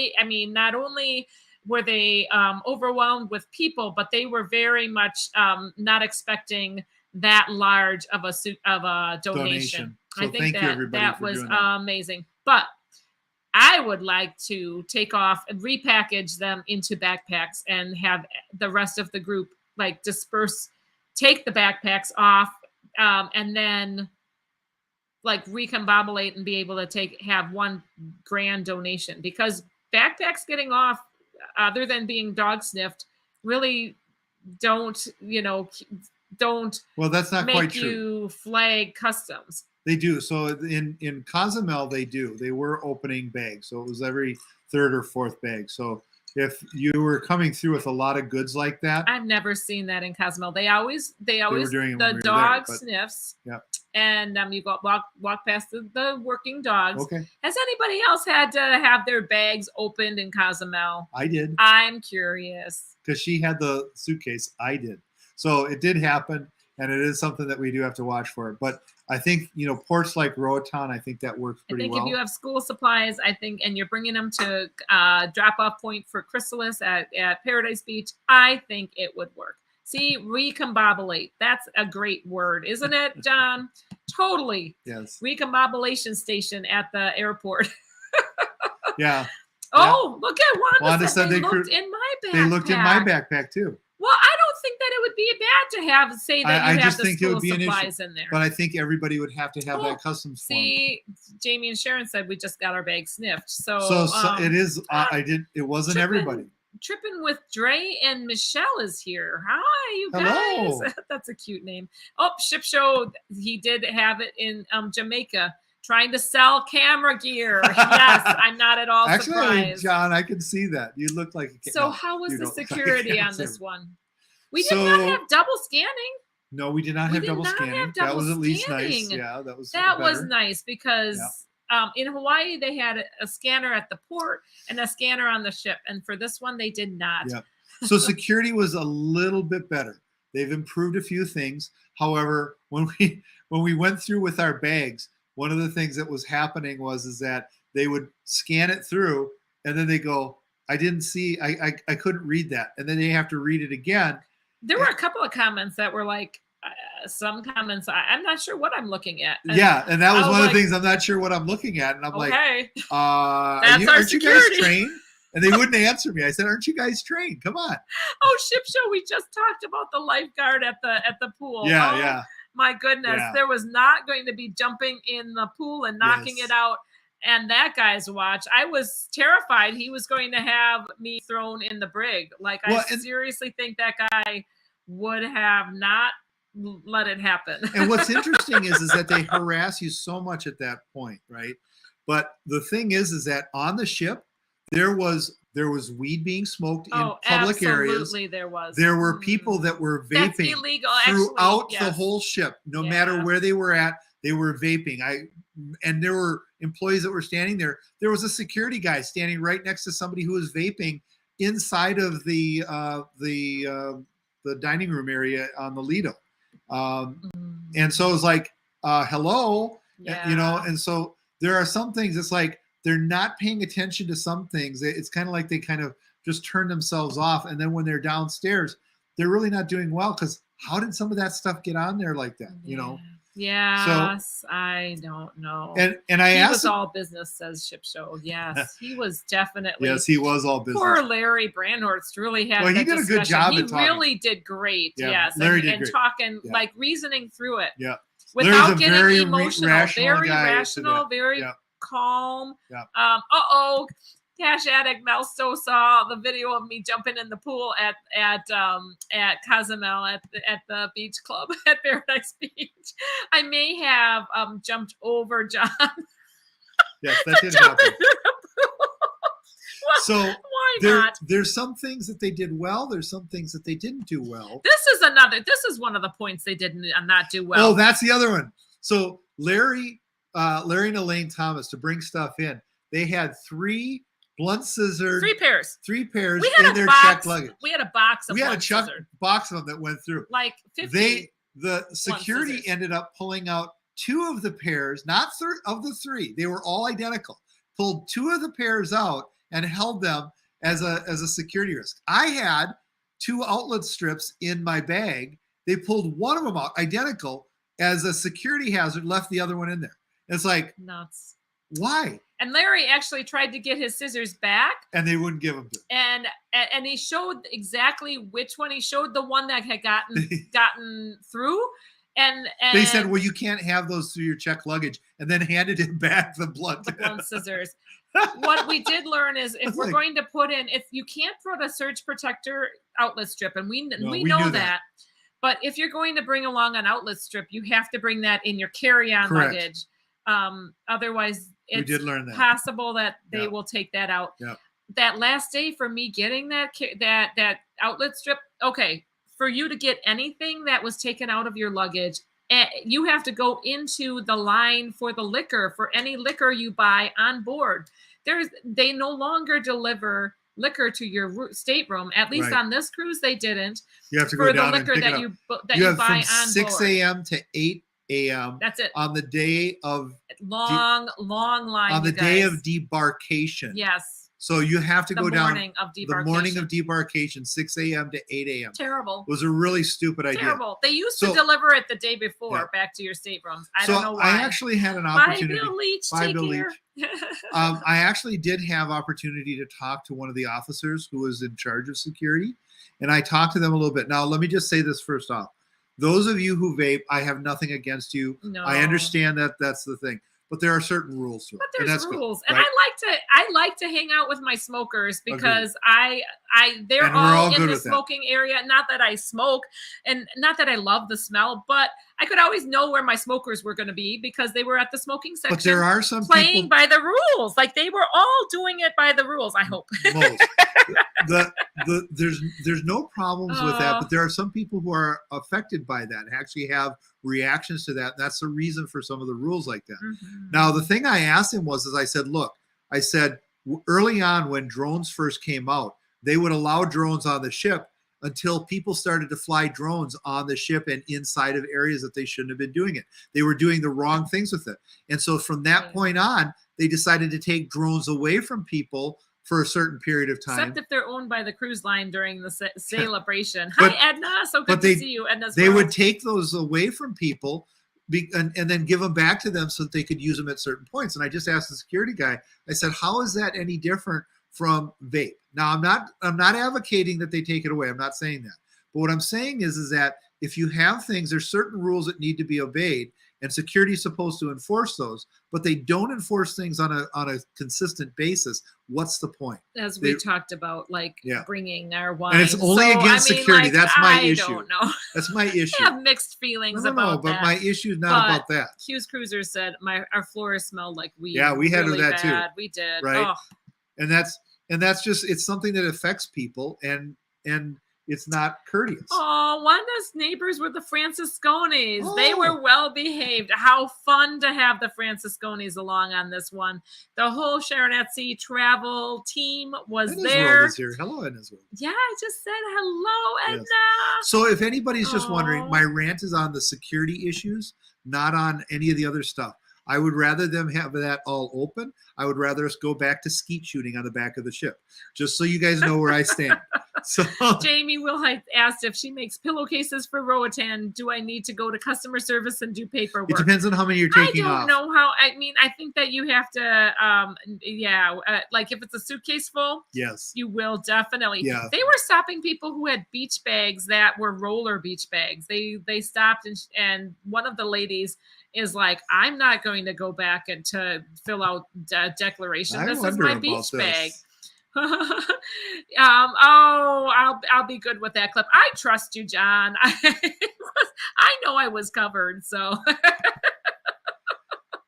not only were they overwhelmed with people, but they were very much not expecting that large of a donation. So I think that was doing that. amazing. But I would like to take off and repackage them into backpacks and have the rest of the group like disperse, take the backpacks off, and then like recombobulate and be able to have one grand donation, because backpacks getting off, other than being dog sniffed, really don't Well, that's not make quite true. you flag customs. They do. So in Cozumel, they do. They were opening bags. So it was every third or fourth bag. So if you were coming through with a lot of goods like that, I've never seen that in Cozumel. They always were doing it when we the were dog there, but- sniffs. Yeah. And you walk past the working dogs. Okay. Has anybody else had to have their bags opened in Cozumel? I did, I'm curious. because she had the suitcase. I did. So it did happen, and it is something that we do have to watch for. But I think, ports like Roatan, I think that works pretty well. If you have school supplies, and you're bringing them to drop-off point for Chrysalis at Paradise Beach, I think it would work. See, recombobulate. That's a great word, isn't it, John? Totally. Yes. Recombobulation station at the airport. Yeah. Oh, look at Wanda, said they they looked in my backpack. They looked in my backpack too. Well, I don't think that it would be bad to say that I you have just the think it school would be an issue. supplies in there. But I think everybody would have to have Oh, that customs form. See, Jamie and Sharon said we just got our bag sniffed. So it is. It wasn't everybody. Tripping with Dre and Michelle is here. Hi, you guys. Hello. That's a cute name. Oh, Ship Show. He did have it in Jamaica, trying to sell camera gear. Yes, I'm not at all Actually, surprised. John, I can see that. You look like a So how was you the don't look like a security on cancer. this one? We did not have double scanning. No, we did not We have did double not scanning. have That double was at least nice. scanning. Yeah, that was was better. nice, because in Hawaii they had a scanner at the port and a scanner on the ship, and for this one they did not. Yeah. So security was a little bit better. They've improved a few things. However, when we went through with our bags, one of the things that was happening is that they would scan it through, and then they go, I didn't see, I couldn't read that. And then they have to read it again. There were a couple of comments that were like, some comments. I'm not sure what I'm looking at. And Yeah, and that was I was one of like, the things. I'm not sure what I'm looking at, and I'm like, okay, aren't our you guys security. trained? And they wouldn't answer me. I said, aren't you guys trained? Come on. oh, ship show. We just talked about the lifeguard at the pool. Yeah, Oh, yeah. my goodness, Yeah. there was not going to be jumping in the pool and knocking Yes. it out. And that guy's watch, I was terrified he was going to have me thrown in the brig. Like, Well, I and- seriously think that guy would have not let it happen. And what's interesting is that they harass you so much at that point, right? But the thing is that on the ship, there was weed being smoked in public areas. Absolutely, there was. There were people that were That's vaping illegal, throughout actually, the yes. whole ship. No Yeah. matter where they were at, they were vaping. And there were employees that were standing there. There was a security guy standing right next to somebody who was vaping inside of the dining room area on the Lido. And so it was like, hello, Yeah. you know, and so there are some things, it's like they're not paying attention to some things. It's kind of like they kind of just turn themselves off. And then when they're downstairs, they're really not doing well, because how did some of that stuff get on there like that, you know? Yes, I don't know. And I he asked was him, all business, says Ship Show. Yes, he was definitely. yes, he was all business. Poor Larry Brandhorst really had. Well, he that did a good discussion. job He at talking. really did great. Yeah, Yes, Larry and, did and great. talking, Yeah. like reasoning through it. Yeah. Without Larry's a getting very emotional, rational very guy to rational, that. very Yeah. calm. Yeah. Cash Addict Melsto saw the video of me jumping in the pool at Cozumel at the beach club at Paradise Beach. I may have jumped over John. Yes, that did Jump happen. into the pool. Well, So why not? there's some things that they did well. There's some things that they didn't do well. This is one of the points they did not do well. Oh, that's the other one. So Larry and Elaine Thomas, to bring stuff in, they had 3 blunt scissors, 3 pairs. 3 pairs We had in a their box. checked luggage. We had a box of We had a blunt scissors. box of them that went through. Like 50. The security scissors. ended up pulling out 2 of the pairs, not of the 3. They were all identical. Pulled 2 of the pairs out and held them as a security risk. I had 2 outlet strips in my bag. They pulled one of them out, identical, as a security hazard, left the other one in there. It's like, Nuts. why? And Larry actually tried to get his scissors back, And they wouldn't give them to him. and he showed exactly which one. He showed the one that had gotten through, and They said, well, you can't have those through your checked luggage, and then handed him back the blunt. scissors. What we did learn is if That's we're like- going to put in, if you can't put a surge protector outlet strip, and we we know knew that. that. But if you're going to bring along an outlet strip, you have to bring that in your carry-on Correct. luggage. Otherwise, We it's did learn that. possible that they Yeah. will take that out. Yeah. That last day for me getting that outlet strip, okay, for you to get anything that was taken out of your luggage, you have to go into the line for the liquor, for any liquor you buy on board. They no longer deliver liquor to your stateroom. At least Right. on this cruise, they didn't. You have to go For the down and liquor pick it that up. you You have buy from on 6 board. a.m. to 8 a.m. That's it. on the day of Long line. on the you day guys. of debarkation. Yes. So you have to The go down morning of the debarkation. morning of debarkation, 6 a.m. to 8 a.m. Terrible. It was a really stupid idea. Terrible. They used So- to deliver it the day before Yeah. back to your staterooms. I So don't know why. I actually had an Bye, opportunity. Bill Leach. Bye, Take Bill care. I actually did have opportunity to talk to one of the officers who was in charge of security, and I talked to them a little bit. Now, let me just say this first off. Those of you who vape, I have nothing against you. No. I understand that that's the thing, but there are certain rules to it. But and there's that's good, rules, and right? I like to hang out with my smokers because they're And we're all all in good the with that. smoking area. Not that I smoke, and not that I love the smell, but I could always know where my smokers were going to be because they were at the smoking section. But there are some playing people. by the rules, like they were all doing it by the rules. I hope. Most. There's no problems with that, Oh. but there are some people who are affected by that and actually have reactions to that. That's the reason for some of the rules like that. Mhm. Now, the thing I asked him was, I said, early on when drones first came out, they would allow drones on the ship until people started to fly drones on the ship and inside of areas that they shouldn't have been doing it. They were doing the wrong things with it. And so from that Yeah. point on, they decided to take drones away from people for a certain period of time. Except if they're owned by the cruise line during the celebration. But- Hi, Edna. So good to see you, Edna's They world. would take those away from people and then give them back to them so that they could use them at certain points. And I just asked the security guy, I said, how is that any different from vape? Now, I'm not advocating that they take it away. I'm not saying that. But what I'm saying is that if you have things, there's certain rules that need to be obeyed, and security is supposed to enforce those, but they don't enforce things on a consistent basis. What's the point? As we talked about, like Yeah. bringing our wine. And it's only against security. That's my issue. I don't know. That's my issue. I have mixed feelings No, about but that. my issue is not about that. Hughes Cruiser said our floors smelled like weed. Yeah, we had really that too. bad. We did. Right. Oh, And that's just, it's something that affects people, and it's not courteous. Oh, Wanda's neighbors were the Franciscones. They Oh. were well behaved. How fun to have the Franciscones along on this one. The whole Sharon at Sea travel team was Edna's there. World is here. Hello, Edna's World. Yeah, I just said hello, Edna. Yes. So if anybody's just wondering, Aw. my rant is on the security issues, not on any of the other stuff. I would rather them have that all open. I would rather us go back to skeet shooting on the back of the ship, just so you guys know where I stand. So Jamie Wilhite asked if she makes pillowcases for Roatan. Do I need to go to customer service and do paperwork? it depends on how many you're I taking don't off. know how. I mean, I think that you have to, like if it's a suitcase full, Yes. you will definitely. Yeah. They were stopping people who had beach bags that were roller beach bags. They stopped and one of the ladies is like, I'm not going to go back and to fill out declaration. I This is wonder my about beach this. bag. I'll be good with that clip. I trust you, John. I know I was covered, so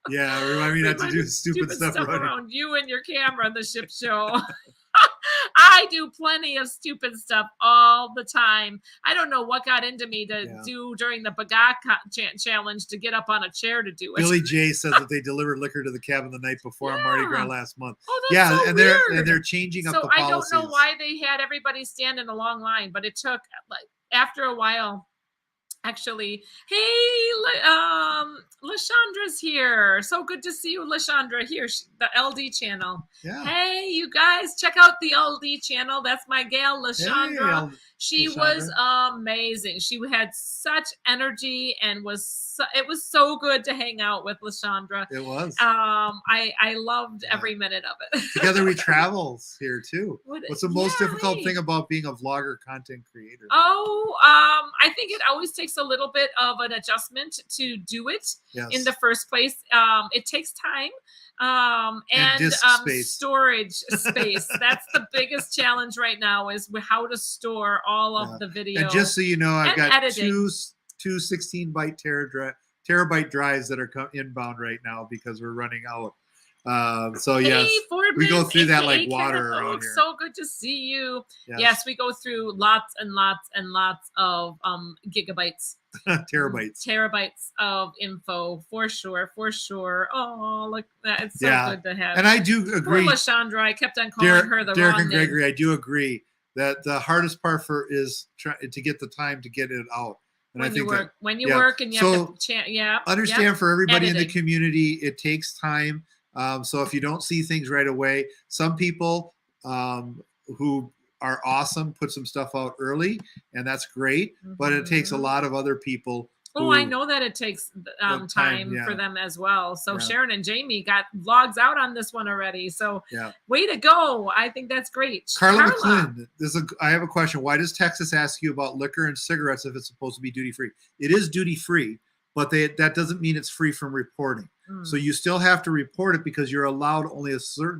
Yeah, remind me not to do stupid stuff around here. around you and your camera on the ship show. I do plenty of stupid stuff all the time. I don't know what got into me to Yeah. do during the Bagak challenge to get up on a chair to do it. Billy J says that they delivered liquor to the cabin the night before on Mardi Gras Yeah. last month. Oh, that's Yeah, so and weird. they're changing up So the I policies. don't know why they had everybody stand in a long line, but it took like after a while. Actually, hey, LaShandra's here. So good to see you, LaShandra, here, the LD channel. Yeah. Hey, you guys, check out the LD channel. That's my gal, LaShandra. Hey, El- She LaShandra. was amazing. She had such energy and it was so good to hang out with LaShandra. It was. I loved Yeah. every minute of it. Together We Travels here too. What- What's the most yeah, difficult hey. thing about being a vlogger content creator? I think it always takes a little bit of an adjustment to do it Yes. in the first place. It takes time. And disk space. storage space. That's the biggest challenge right now is how to store all of Yeah. the video. And just so you know, I've And got editing. two 16-byte terabyte drives that are inbound right now because we're running out. So yes, Hey, Fordman, we go through that like aka water Kenneth around Oak, here. So good to see you. Yes, we go through lots and lots and lots of gigabytes. Terabytes. Terabytes of info for sure. Oh, look, it's so Yeah. good to have. And I do Poor agree, LaShandra, I kept on calling Derek, her the Derek wrong and name. Gregory, I do agree that the hardest part is to get the time to get it out. And I When you think work, when you yeah. work, and you So, have to, yeah, understand yeah. for everybody in the Editing. community, it takes time. So if you don't see things right away, some people who are awesome put some stuff out early, and that's great. But it takes a Mhm. lot of other people. Oh, I who- know that it takes time, time yeah. for them as well. So Yeah. Sharon and Jamie got vlogs out on this one already. So Yeah. way to go. I think that's great. Carla McClin, I have a question. Why does Texas ask you about liquor and cigarettes if it's supposed to be duty free? It is duty free, but that doesn't mean it's free from reporting. So you still have to report it because you're allowed only a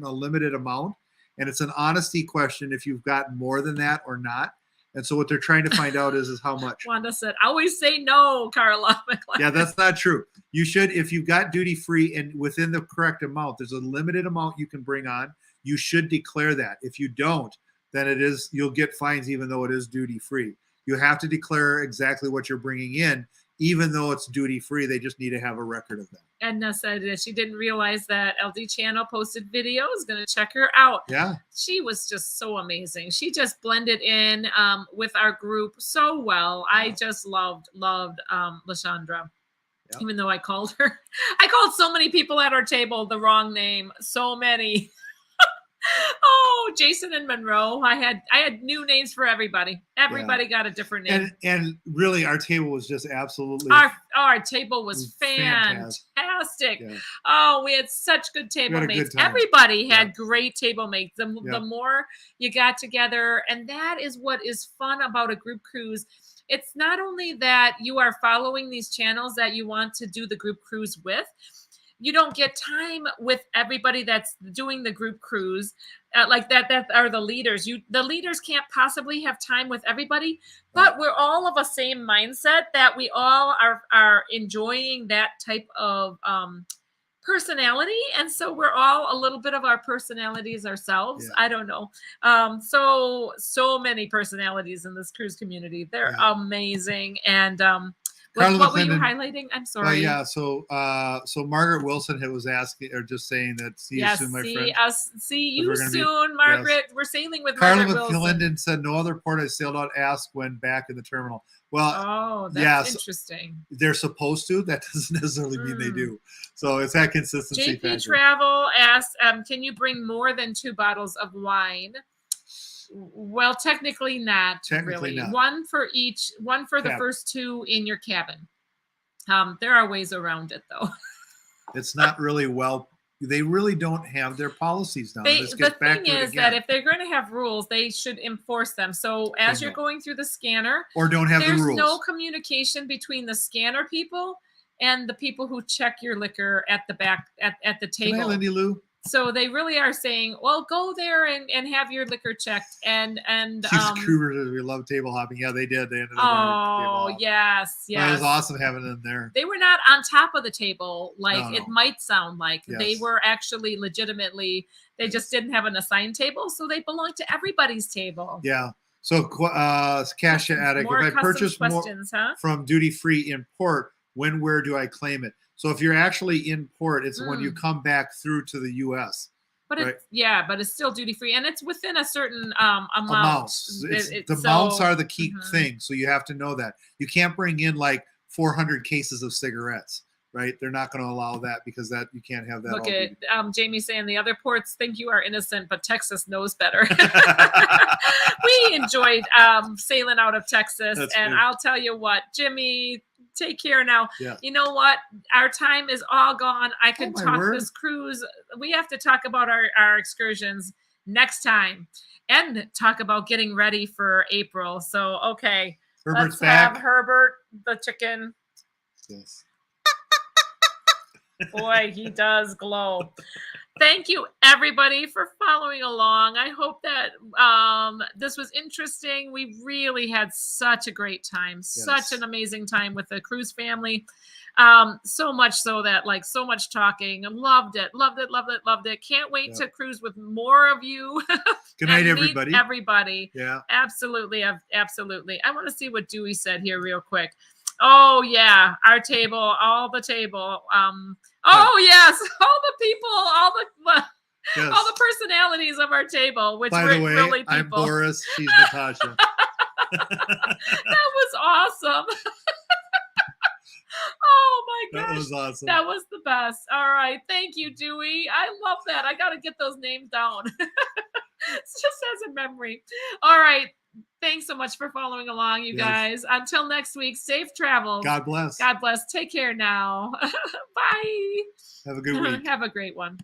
limited amount. And it's an honesty question if you've got more than that or not. And so what they're trying to find out is how much. Wanda said, always say no, Carla McClin. Yeah, that's not true. You should, if you've got duty free and within the correct amount, there's a limited amount you can bring on. You should declare that. If you don't, then you'll get fines even though it is duty free. You have to declare exactly what you're bringing in, even though it's duty free. They just need to have a record of that. Edna said that she didn't realize that LD channel posted videos. Going to check her out. Yeah. She was just so amazing. She just blended in with our group so well. I just loved LaShandra. Yeah. Even though I called so many people at our table the wrong name. So many. Oh, Jason and Monroe. I had new names for everybody. Everybody got a different name. And really, our table was just absolutely Our table was fantastic. Yeah. Oh, we had such good table had a mates. good time. Everybody had great table mates. The more you got together, and that is what is fun about a group cruise. It's not only that you are following these channels that you want to do the group cruise with. You don't get time with everybody that's doing the group cruise like that are the leaders. The leaders can't possibly have time with everybody, but we're all of a same mindset that we all are enjoying that type of personality, and so we're all a little bit of our personalities ourselves. I don't know. So many personalities in this cruise community. They're amazing. And what were you highlighting? I'm sorry. So Margaret Wilson was asking, or just saying that, see you soon, my friend. See you soon, Margaret. We're sailing with Carla Margaret Wilson. McClendon said, no other port I sailed out asked when back in the terminal. Well, that's interesting. They're supposed to. That doesn't necessarily mean they do. So it's that consistency JP factor. Travel asked, can you bring more than 2 bottles of wine? Well, technically not. Not. One for each. One for the first 2 in your cabin. There are ways around it, though. It's not really they really don't have their policies down. The thing is that if they're going to have rules, they should enforce them. So as you're going through the scanner, or don't have the rules. There's no communication between the scanner people and the people who check your liquor at the back at the table. Good night, Lindy Lou. So they really are saying, well, go there and have your liquor checked. And Cougars, we love table hopping. Yeah, they did. They ended up table yes. It was awesome having them there. They were not on top of the table like it might sound like. Yes. They were actually legitimately, they just didn't have an assigned table, so they belonged to everybody's table. Yeah. So Cash Attic, if I purchase more from duty free in port, where do I claim it? So if you're actually in port, it's when you come back through to the U.S. But but it's still duty free, and it's within a certain amount. The amounts are the key thing, so you have to know that. You can't bring in like 400 cases of cigarettes, right? They're not going to allow that because that you can't have that. Look at Jamie saying the other ports think you are innocent, but Texas knows better. We enjoyed sailing out of Texas, and I'll tell you what, Jimmy. Take care now. Yeah. You know what? Our time is all gone. I could talk this cruise. We have to talk about our excursions next time and talk about getting ready for April. So, okay. Herbert's let's have Herbert the chicken. Yes. Boy, he does glow. Thank you, everybody, for following along. I hope that this was interesting. We really had such a great time, such an amazing time with the cruise family. So much so that, so much talking. Loved it. Can't wait to cruise with more of you. Good night, everybody. Everybody. Yeah. Absolutely. Absolutely. I want to see what Dewey said here real quick. Oh, yeah. Our table, all the table. Oh, yes. All the people, all the personalities of our table, which were really people. I'm Boris. She's Natasha. That was awesome. Oh, my gosh. That was awesome. That was the best. All right. Thank you, Dewey. I love that. I got to get those names down. It's just as a memory. All right. Thanks so much for following along, you guys. Until next week, safe travels. God bless. God bless. Take care now. Bye. Have a good week. Have a great one.